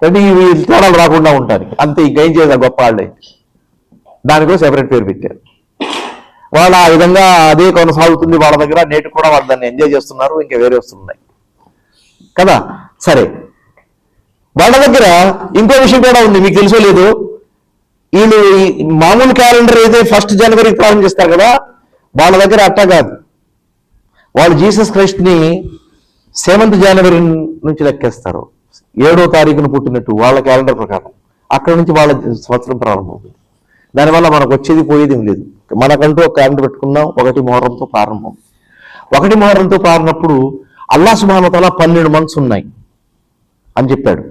అంటే ఇవి తేడాలు రాకుండా ఉంటారు. అంతే, ఇంకేం చేశారు గొప్ప వాళ్ళే. దానికో సెపరేట్ పేరు పెట్టారు. వాళ్ళు ఆ విధంగా అదే కొనసాగుతుంది వాళ్ళ దగ్గర. నేటి కూడా వాళ్ళు దాన్ని ఎంజాయ్ చేస్తున్నారు. ఇంకా వేరే వస్తున్నాయి కదా. సరే, వాళ్ళ దగ్గర ఇంకో విషయం కూడా ఉంది, మీకు తెలుసో లేదు. వీళ్ళు మామూలు క్యాలెండర్ అయితే 1 జనవరికి ప్రారంభిస్తారు కదా, వాళ్ళ దగ్గర అట్టా కాదు. వాళ్ళు జీసస్ క్రైస్ట్ని 7th జనవరి నుంచి లెక్కేస్తారు. 7వ తారీఖున పుట్టినట్టు వాళ్ళ క్యాలెండర్ ప్రకారం. అక్కడ నుంచి వాళ్ళ సంవత్సరం ప్రారంభమవుతుంది. దానివల్ల మనకు వచ్చేది పోయేది ఏం లేదు. మనకంటూ ఒక క్యాలెండర్ పెట్టుకున్నాం. 1 మొహర్రంతో ప్రారంభం. 1 మొహర్రంతో ప్రారంభప్పుడు అల్లాహ్ సుబ్హానహు వ తఆలా 12 మంత్స్ ఉన్నాయి అని చెప్పాడు.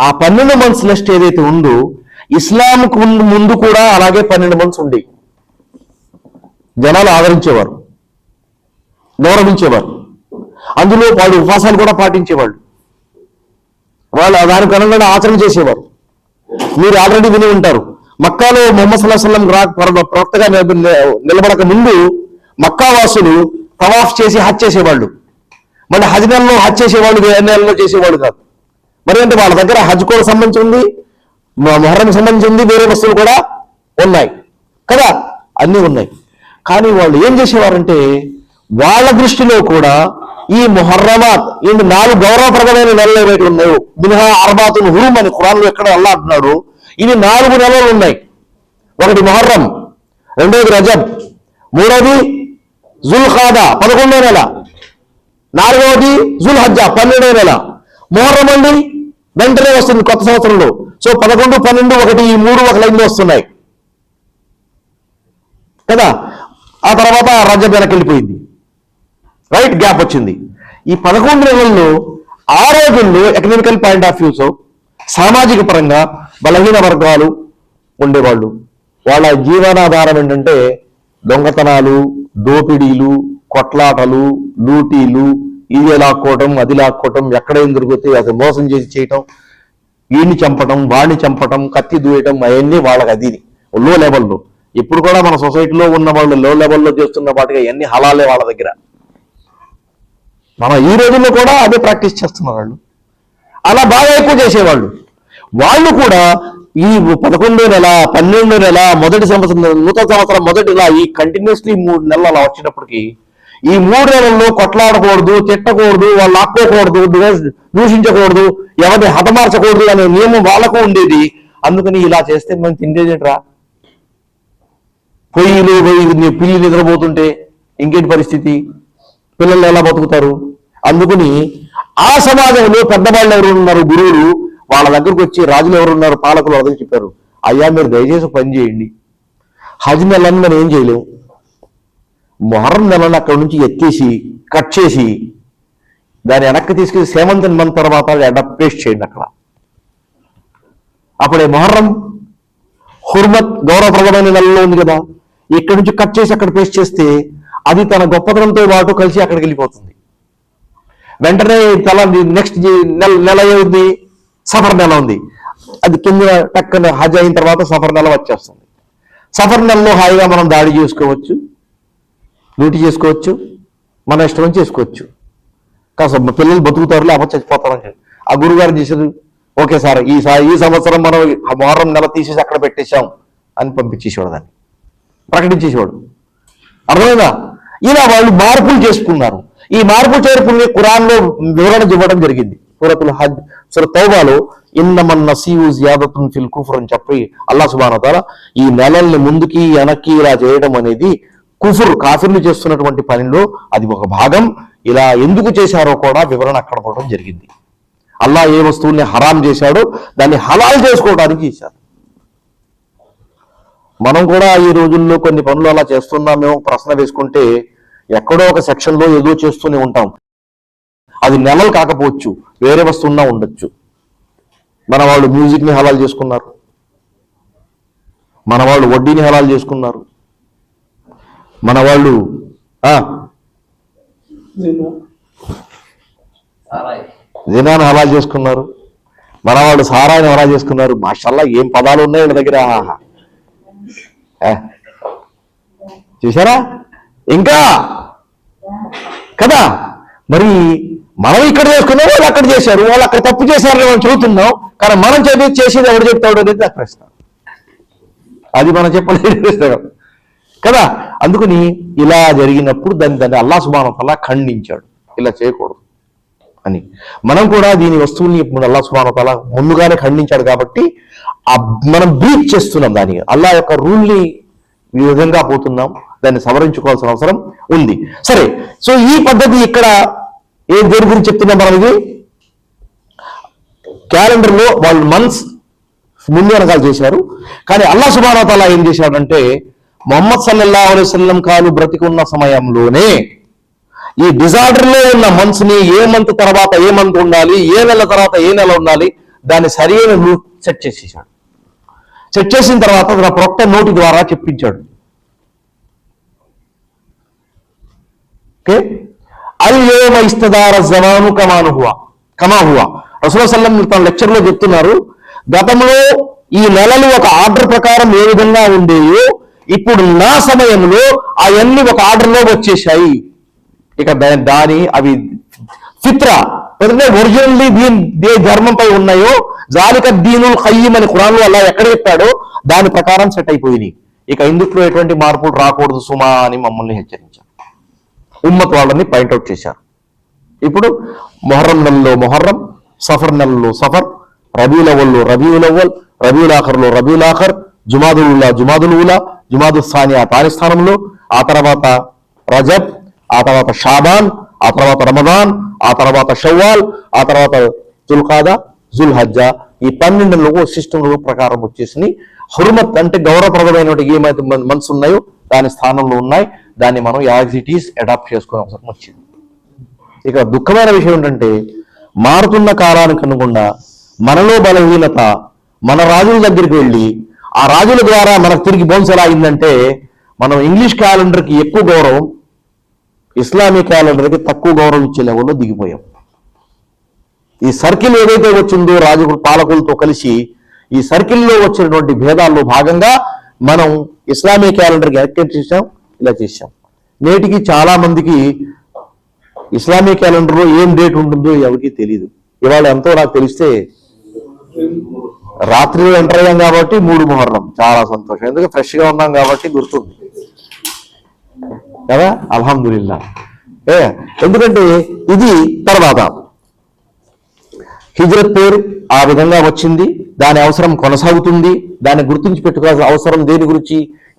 ఆ 12 మంత్స్ లిస్ట్ ఏదైతే ఉందో, ఇస్లాంకు ముందు కూడా అలాగే 12 మంత్స్ ఉండేవి. జనాలు ఆదరించేవారు, గౌరవించేవారు. అందులో వాళ్ళు ఉపవాసాలు కూడా పాటించేవాళ్ళు. వాళ్ళు దానికి అనుగుణంగా ఆచరణ చేసేవారు. మీరు ఆల్రెడీ విని ఉంటారు, మక్కాలో ముహమ్మద్ సల్లల్లాహు అలైహి వసల్లం ప్రవక్తగా నిలబడక ముందు మక్కా వాసులు తవాఫ్ చేసి హజ్ చేసేవాళ్ళు. మళ్ళీ హజ్ నెలలో హజ్ చేసేవాళ్ళు, వేరే నెలలో చేసేవాళ్ళు కాదు. మరి అంటే వాళ్ళ దగ్గర హజ్ కూడా సంబంధించి ఉంది, మొహర్రం సంబంధించి ఉంది, వేరే వస్తువులు కూడా ఉన్నాయి కదా, అన్నీ ఉన్నాయి. కానీ వాళ్ళు ఏం చేసేవారంటే వాళ్ళ దృష్టిలో కూడా ఈ మొహర్రమాత్, ఈ 4 గౌరవప్రదమైన నెలలు ఏవైతే ఉన్నాయో, మినహా అర్బాతున్ హురుమ్ అని ఖురాన్లో ఎక్కడ అల్లాహ్ అంటున్నాడు, ఇవి 4 నెలలు ఉన్నాయి. 1 మొహర్రం, 2వది రజబ్, 3వది జుల్ఖాదా 11వ నెల, 4వది జుల్హజ్జా 12వ నెల. మొహర్రం అండి వెంటనే వస్తుంది కొత్త సంవత్సరంలో. సో 11, 12, 1, ఈ 3 ఒక లైన్లో వస్తున్నాయి కదా. ఆ తర్వాత రజబ్ వెనకెళ్ళిపోయింది, రైట్, గ్యాప్ వచ్చింది. ఈ 11 నెలల్లో 6 రోజుల్లో ఎకనామికల్ పాయింట్ ఆఫ్ వ్యూతో సామాజిక పరంగా బలహీన వర్గాలు ఉండేవాళ్ళు. వాళ్ళ జీవనాధారం ఏంటంటే దొంగతనాలు, దోపిడీలు, కొట్లాటలు, లూటీలు, ఇది లాక్కోవటం, అది లాక్కోవటం, ఎక్కడేం దొరికితే అది మోసం చేసి చేయటం, వీడిని చంపటం, వాడిని చంపటం, కత్తి దూయటం, అవన్నీ వాళ్ళకి అది లో లెవెల్లో. ఇప్పుడు కూడా మన సొసైటీలో ఉన్న వాళ్ళు లో లెవెల్లో చేస్తున్న వాటికి అవన్నీ హలాలే వాళ్ళ దగ్గర. మన ఈ రోజుల్లో కూడా అదే ప్రాక్టీస్ చేస్తున్నారు వాళ్ళు. అలా బాగా ఎక్కువ చేసేవాళ్ళు. వాళ్ళు కూడా ఈ 11వ నెల, 12వ నెల, మొదటి సంవత్సరం, నూతన సంవత్సరం మొదటి నెల, ఈ కంటిన్యూస్లీ 3 నెలలు అలా వచ్చినప్పటికీ ఈ 3 నెలల్లో కొట్లాడకూడదు, తిట్టకూడదు, వాళ్ళు ఆక్కోకూడదు, దూషించకూడదు, ఎవరిని హతమార్చకూడదు అనే నియమం వాళ్ళకు ఉండేది. అందుకని ఇలా చేస్తే మనం తిండేదేట్రా, పిల్లి నిద్రపోతుంటే ఇంకేంటి పరిస్థితి, పిల్లలు ఎలా బతుకుతారు? అందుకని ఆ సమాజంలో పెద్దవాళ్ళు ఎవరు ఉన్నారు, గురువులు, వాళ్ళ దగ్గరకు వచ్చి రాజులు ఎవరున్నారు, పాలకులు అదే చెప్పారు, అయ్యా మీరు దయచేసి పని చేయండి, హజ్ నెలని మనం ఏం చేయలేము, మొహర్రం నెలని అక్కడి నుంచి ఎత్తేసి కట్ చేసి దాన్ని వెనక్కి తీసుకెళ్ళి సేమంతన్ మంత్ తర్వాత అడాప్ట్ చేయండి అక్కడ. అప్పుడే మొహర్రం హుర్మత్ గౌరవప్రదమైన నెలలో ఉంది కదా, ఇక్కడి నుంచి కట్ చేసి అక్కడ పేస్ట్ చేస్తే అది తన గొప్పతనంతో పాటు కలిసి అక్కడికి వెళ్ళిపోతుంది. వెంటనే నెక్స్ట్ నెల ఏముంది, సఫర్ నెల ఉంది, అది కింద టక్కన హజ్ అయిన తర్వాత సఫర్ నెల వచ్చేస్తుంది. సఫర్ నెలలో హాయిగా మనం దాడి చేసుకోవచ్చు, లూటి చేసుకోవచ్చు, మన ఇష్టం చేసుకోవచ్చు. కాస్త పిల్లలు బతుకుతారు, లేకపోతే చచ్చిపోతారని చెప్పి ఆ గురుగారు చేసేది, ఓకే సార్ ఈ సంవత్సరం మనం మొహర్రం నెల తీసేసి అక్కడ పెట్టేశాం అని పంపించేసేవాడు, దాన్ని ప్రకటించేసేవాడు. అర్థమైందా? ఇలా వాళ్ళు మార్పులు చేసుకున్నారు. ఈ మార్పు చేర్పుల్ని ఖురాన్లో వివరణ ఇవ్వడం జరిగింది. సూరతుల్ హజ్, సూరత్ తౌబాలో ఇన్నమన్ నసీయు జియాదతున్ ఫిల్ కుఫర్ అని చెప్పి అల్లాహ్ సుబ్హానహు వ తఆలా ఈ నెలల్ని ముందుకి వెనక్కి ఇలా చేయడం అనేది కుఫర్, కాఫిర్లు చేస్తున్నటువంటి పనిలో అది ఒక భాగం. ఇలా ఎందుకు చేశారో కూడా వివరణ అక్కడ ఇవ్వడం జరిగింది. అల్లాహ్ ఏ వస్తువుల్ని హరాం చేశాడో దాన్ని హలాల్ చేసుకోవడానికి చేశారు. మనం కూడా ఈ రోజుల్లో కొన్ని పనులు అలా చేస్తున్నామేమో ప్రశ్న వేసుకుంటే ఎక్కడో ఒక సెక్షన్లో ఏదో చేస్తూనే ఉంటాం. అది నెలలు కాకపోవచ్చు, వేరే వస్తువున్నా ఉండొచ్చు. మన వాళ్ళు మ్యూజిక్ని హలాల్ చేసుకున్నారు, మన వాళ్ళు వడ్డీని హలాల్ చేసుకున్నారు, మన వాళ్ళు జినాను హలాల్ చేసుకున్నారు, మన వాళ్ళు సారాయిని హలాల్ చేసుకున్నారు. మాషాల్లా ఏం పదాలు ఉన్నాయి వీళ్ళ దగ్గర, చూసారా? ఇంకా కదా, మరి మనం ఇక్కడ చేసుకున్నాం, వాళ్ళు అక్కడ చేశారు, వాళ్ళు అక్కడ తప్పు చేశారని మనం చదువుతున్నాం. కానీ మనం చేసేది ఎవరు చెప్తాడు అనేది నాకు ప్రశ్న. అది మనం చెప్పలేదు కదా. అందుకని ఇలా జరిగినప్పుడు దాన్ని అల్లాహ్ సుబ్హానహు వ తఆలా ఖండించాడు, ఇలా చేయకూడదు అని. మనం కూడా దీని వస్తువుని ఇప్పుడు అల్లాహ్ సుబ్హానహు వ తఆలా ముందుగానే ఖండించాడు కాబట్టి మనం బ్రీచ్ చేస్తున్నాం, దాని అల్లాహ్ యొక్క రూల్ని ఈ విధంగా పోతున్నాం. దాన్ని సవరించుకోవాల్సిన అవసరం ఉంది. సరే, సో ఈ పద్ధతి ఇక్కడ దేని గురించి చెప్తున్నాం మనం? ఇది క్యాలెండర్లో వాళ్ళు మంత్స్ ముందు వెనకాల చేశారు. కానీ అల్లాహ్ సుబ్హానహు వ తఆలా ఏం చేశాడంటే ముహమ్మద్ సల్లల్లాహు అలైహి వసల్లం కాలు బ్రతికున్న సమయంలోనే ఈ డిజార్డర్లో ఉన్న మంత్స్ ని ఏ మంత్ తర్వాత ఏ మంత్ ఉండాలి, ఏ నెల తర్వాత ఏ నెల ఉండాలి, దాన్ని సరైన రూట్ సెట్ చేసేసాడు. సెట్ చేసిన తర్వాత తన ప్రొక్ట నోటి ద్వారా చెప్పించాడు. ఓకే, అల్-యౌమ ఇస్తదార జమాను కమా హువా. రసూలుల్లాహి సల్లల్లాహు అలైహి వసల్లం తన లెక్చర్లో చెప్తున్నారు, గతంలో ఈ నెలలు ఒక ఆర్డర్ ప్రకారం ఏ విధంగా ఉండేయో ఇప్పుడు నా సమయంలో అవన్నీ ఒక ఆర్డర్లో వచ్చేసాయి. ఇక అవి ఫిత్రా ఒరిజినల్లీ ఏ ధర్మంపై ఉన్నాయో జాలిక దీనుల్ ఖయ్యిమ్ అని ఖురాన్లో అల్లాహ్ ఎక్కడ చెప్పాడో దాని ప్రకారం సెట్ అయిపోయినాయి. ఇక ఇందులో ఎటువంటి మార్పులు రాకూడదు సుమా అని మమ్మల్ని హెచ్చరించారు. ఉమ్మత్ వాళ్ళని పాయింట్అవుట్ చేశారు. ఇప్పుడు మొహర్రం నెలలో మొహర్రం, సఫర్ నెలలో సఫర్, రబీউল అవ్వల్లో రబీউল అవ్వల్, రబీউল ఆఖర్లో రబీউল ఆఖర్, జుమాదుల్ ఊలా, జుమాదుల్ సానియా తాని స్థానంలో, ఆ తర్వాత రజబ్, ఆ తర్వాత షాబాన్, ఆ తర్వాత రమదాన్, ఆ తర్వాత షవ్వాల్, ఆ తర్వాత దుల్ఖాదా, జుల్హజ్జా, ఈ 12 సిస్టమ్ ప్రకారం వచ్చేసి హుర్మత్ అంటే గౌరవప్రదమైనటువంటి ఏమైతే మంత్స్ ఉన్నాయో దాని స్థానంలో ఉన్నాయి. దాన్ని మనం యాజ్ ఇట్ ఈస్ అడాప్ట్ చేసుకునే అవసరం వచ్చింది. ఇక దుఃఖమైన విషయం ఏంటంటే మారుతున్న కాలానికి అనుగుణంగా మనలో బలహీనత, మన రాజుల దగ్గరికి వెళ్ళి ఆ రాజుల ద్వారా మనకు తిరిగి బౌన్స్ ఎలా అయిందంటే మనం ఇంగ్లీష్ క్యాలెండర్కి ఎక్కువ గౌరవం, ఇస్లామిక్ క్యాలెండర్కి తక్కువ గౌరవం ఇచ్చే లెవెల్లో దిగిపోయాం. ఈ సర్కిల్ ఏదైతే వచ్చిందో రాజుల పాలకులతో కలిసి ఈ సర్కిల్లో వచ్చినటువంటి భేదాల్లో భాగంగా మనం ఇస్లామిక్ క్యాలెండర్కి యాక్టివేట్ చేసాం, ఇలా చేశాం. నేటికి చాలా మందికి ఇస్లామిక్ క్యాలెండర్లో ఏం డేట్ ఉంటుందో ఎవరికి తెలియదు. ఇవాళ ఎంతో నాకు తెలిస్తే రాత్రిలో ఎంటర్ అయ్యాం కాబట్టి 3 ముహర్రం, చాలా సంతోషం. ఎందుకంటే ఫ్రెష్గా ఉన్నాం కాబట్టి గుర్తుంది కదా, అల్హమ్దులిల్లా. ఎందుకంటే ఇది తర్వాత హిజ్రత్ పేరు ఆ విధంగా వచ్చింది, దాని అవసరం కొనసాగుతుంది. దాన్ని గుర్తుంచి పెట్టుకోవాల్సిన అవసరం దేని గురించి?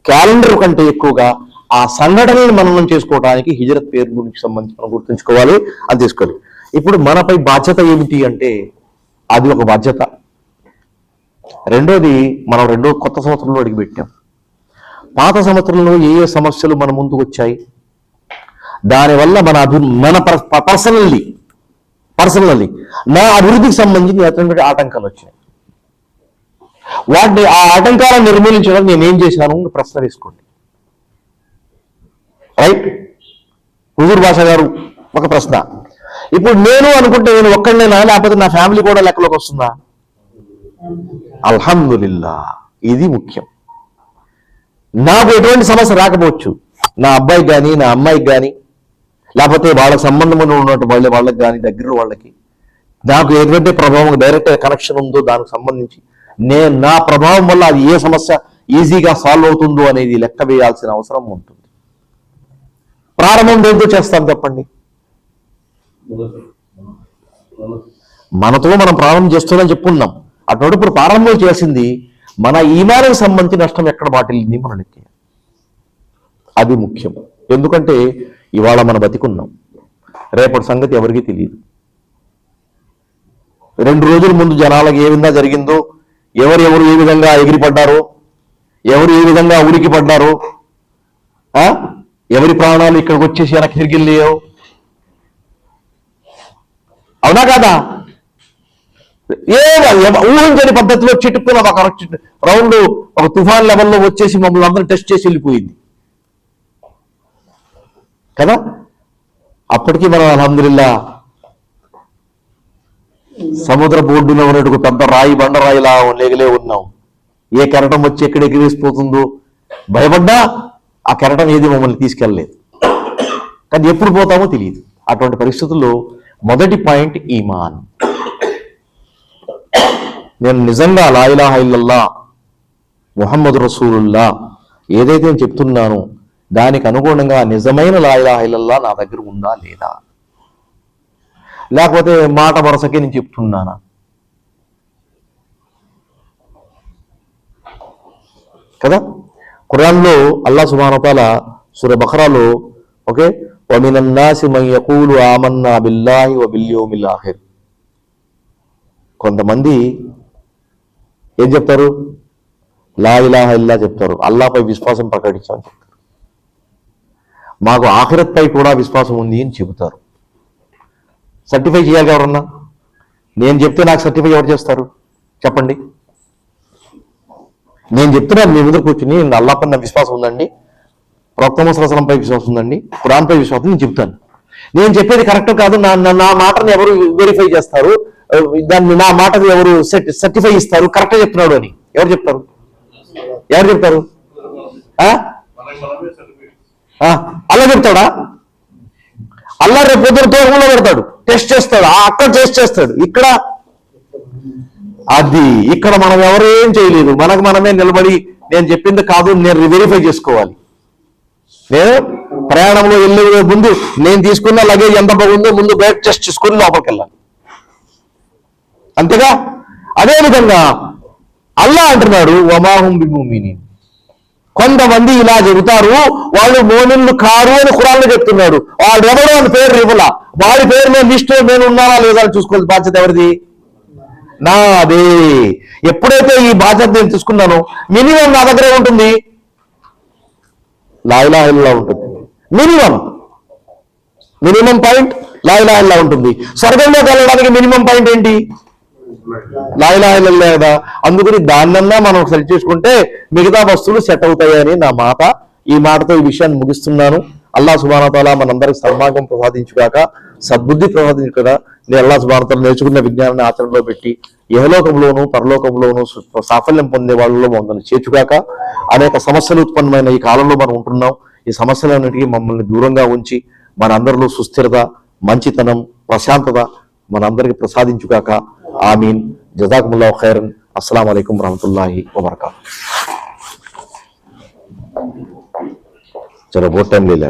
క్యాలెండర్ కంటే ఎక్కువగా ఆ సంఘటనలను మననం చేసుకోవడానికి హిజ్రత్ పేరు గురించి సంబంధించి మనం గుర్తుంచుకోవాలి, అది తీసుకోవాలి. ఇప్పుడు మనపై బాధ్యత ఏమిటి అంటే అది ఒక బాధ్యత. రెండోది, మనం కొత్త సంవత్సరంలో అడిగిపెట్టాం. పాత సంవత్సరంలో ఏ ఏ సమస్యలు మన ముందుకు వచ్చాయి, దానివల్ల మన పర్సనల్లీ నా అభివృద్ధికి సంబంధించి ఎటువంటి ఆటంకాలు వచ్చాయి, వాటిని ఆ ఆటంకాలను నిర్మూలించడం నేనేం చేశాను ప్రశ్న వేసుకోండి. రైట్? హుజూర్ బాషా గారు ఒక ప్రశ్న. ఇప్పుడు నేను అనుకుంటే నేను ఒక్కడినేనా, లేకపోతే నా ఫ్యామిలీ కూడా లెక్కలోకి వస్తుందా? అల్హమ్దులిల్లా, ఇది ముఖ్యం. నాకు ఎటువంటి సమస్య రాకపోవచ్చు, నా అబ్బాయికి కానీ నా అమ్మాయికి కానీ, లేకపోతే వాళ్ళకి సంబంధం ఉన్నటువంటి వాళ్ళకి కానీ దగ్గర వాళ్ళకి నాకు ఎటువంటి ప్రభావం డైరెక్ట్ కనెక్షన్ ఉందో దానికి సంబంధించి నా ప్రభావం వల్ల అది ఏ సమస్య ఈజీగా సాల్వ్ అవుతుందో అనేది లెక్క వేయాల్సిన అవసరం ఉంటుంది. ప్రారంభం దేంతో చేస్తాం చెప్పండి? మనతో మనం ప్రారంభం చేస్తున్నాం చెప్పుకున్నాం. అటువంటి ఇప్పుడు ప్రారంభం చేసింది మన ఈమానికి సంబంధించి నష్టం ఎక్కడ వాటిల్లింది మనకి, అది ముఖ్యం. ఎందుకంటే ఇవాళ మనం బతికున్నాం, రేపటి సంగతి ఎవరికీ తెలియదు. 2 రోజుల ముందు జనాలకు ఏ విధంగా జరిగిందో, ఎవరు ఏ విధంగా ఎగిరిపడ్డారో, ఎవరు ఏ విధంగా ఉనికి పడ్డారో, ఎవరి ప్రాణాలు ఇక్కడికి వచ్చేసి వెనక్కి తిరిగిలేయో, అవునా కాదా? ఊహించని పద్ధతిలో చిట్టుకున్న ఒక రౌండ్ ఒక తుఫాన్ లెవెల్లో వచ్చేసి మమ్మల్ని అందరూ టెస్ట్ చేసి వెళ్ళిపోయింది కదా. అప్పటికీ మనం అల్హమ్దులిల్లా సముద్ర బోర్డులో ఉన్నట్టు పెద్ద రాయి బండరాయిలా లేగలే ఉన్నాం. ఏ కెరటం వచ్చి ఎక్కడ ఎగిరేసిపోతుందో భయపడ్డా ఆ కెరటం ఏది మమ్మల్ని తీసుకెళ్ళలేదు. కానీ ఎప్పుడు పోతామో తెలియదు. అటువంటి పరిస్థితుల్లో మొదటి పాయింట్ ఈమాన్. నేను నిజంగా లా ఇలాహా ఇల్లల్లా ముహమ్మద్ రసూలుల్లా ఏదైతే నేను చెప్తున్నానో దానికి అనుగుణంగా నిజమైన లా ఇలాహా ఇల్లల్లా నా దగ్గర ఉందా లేదా, లేకపోతే మాట వరుసకే నేను చెప్తున్నానా? కదా. ఖురాన్లో అల్లాహ్ సుబ్హానహు వ తఆలా సూరా బఖరాలో ఓకే వమినన్ నాసి మన్ యఖూలు ఆమన్నా బిల్లాహి వ బిల్ యౌమిల్ ఆఖిర్. కొంతమంది ఏం చెప్తారు? లా ఇలాహా ఇల్లా చెప్తారు, అల్లాహపై విశ్వాసం ప్రకటించామని చెప్తారు. మాకు ఆఖిరత్ పై కూడా విశ్వాసం ఉంది అని చెబుతారు. సర్టిఫై చేయాలి ఎవరన్నా? నేను చెప్తే నాకు సర్టిఫై ఎవరు చేస్తారు చెప్పండి? నేను చెప్తున్నాను మీ ముందు కూర్చుని అల్లాహపై నా విశ్వాసం ఉందండి, ప్రవక్త ముహమ్మద్ సల్లల్లాహు అలైహి వసల్లం పై విశ్వాసం ఉందండి, ఖురాన్పై విశ్వాసం, నేను చెప్తాను. నేను చెప్పేది కరెక్ట్ కాదు, నా మాటను ఎవరు వెరిఫై చేస్తారు, దాన్ని నా మాటకు ఎవరు సర్టిఫై ఇస్తారు కరెక్ట్గా చెప్తున్నాడు అని ఎవరు చెప్తారు? అల్లా చెప్తాడా? అల్లా రేపు పొద్దున తోటలో పెడతాడు, టెస్ట్ చేస్తాడు, అక్కడ టెస్ట్ చేస్తాడు, ఇక్కడ అది ఇక్కడ మనం ఎవరేం చేయలేదు. మనకు మనమే నిలబడి నేను చెప్పింది కాదు నేను వెరిఫై చేసుకోవాలి. నేను ప్రయాణంలో వెళ్ళే ముందు నేను తీసుకున్న లగేజ్ ఎంత బాగుందో ముందు బయట టెస్ట్ చేసుకుని లోపలికి వెళ్ళాలి, అంతేగా. అదేవిధంగా అల్లా అంటున్నాడు వమాహుం బిముమినీన్. కొంతమంది ఇలా చెబుతారు వాళ్ళు మోమిన్లు కారు అని ఖురాన్లో చెప్తున్నాడు. వాళ్ళు ఎవరో అని పేరు ఇవ్వాల, వాడి పేరు నేను లిస్టులో నేను ఉన్నానా లేదా అని చూసుకోవాలి. బాధ్యత ఎవరిది? నాదే. ఎప్పుడైతే ఈ బాధ్యత నేను తీసుకున్నానో మినిమం నా దగ్గరే ఉంటుంది, లా ఇలాహా ఇల్లల్లాహ్ ఉంటుంది. మినిమం పాయింట్ లా ఇలాహా ఇల్లల్లాహ్ ఉంటుంది. స్వర్గంలోకి వెళ్ళడానికి మినిమం పాయింట్ ఏంటి? లా ఇలాహా ఇల్లల్లాహ్ కదా. అందుకని దాన్నన్నా మనం సెట్ చేసుకుంటే మిగతా వస్తువులు సెట్ అవుతాయని నా మాట. ఈ మాటతో ఈ విషయాన్ని ముగిస్తున్నాను. అల్లాహ్ సుబ్హానహు వ తఆలా మనందరికి సన్మార్గం ప్రసాదించుగాక, సద్బుద్ధి ప్రసాదించుగాక. నేను అల్లాహ్ సుబ్హానహు వ తఆలా నేర్చుకున్న విజ్ఞానాన్ని ఆచరణలో పెట్టి ఇహలోకంలోనూ పరలోకంలోనూ సాఫల్యం పొందే వాళ్ళలో మమ్మల్ని చేర్చుగాక. అనేక సమస్యలు ఉత్పన్నమైన ఈ కాలంలో మనం ఉంటున్నాం. ఈ సమస్యలన్నిటికీ మమ్మల్ని దూరంగా ఉంచి మనందరిలో సుస్థిరత, మంచితనం, ప్రశాంతత మనందరికీ ప్రసాదించుగాక. ఆమీన్. జజాకుముల్లాహు ఖైరన్. అస్సలాము అలైకుం వరహమతుల్లాహి వబరకాతుహు. చలో, बहुत टाइम ले लिया।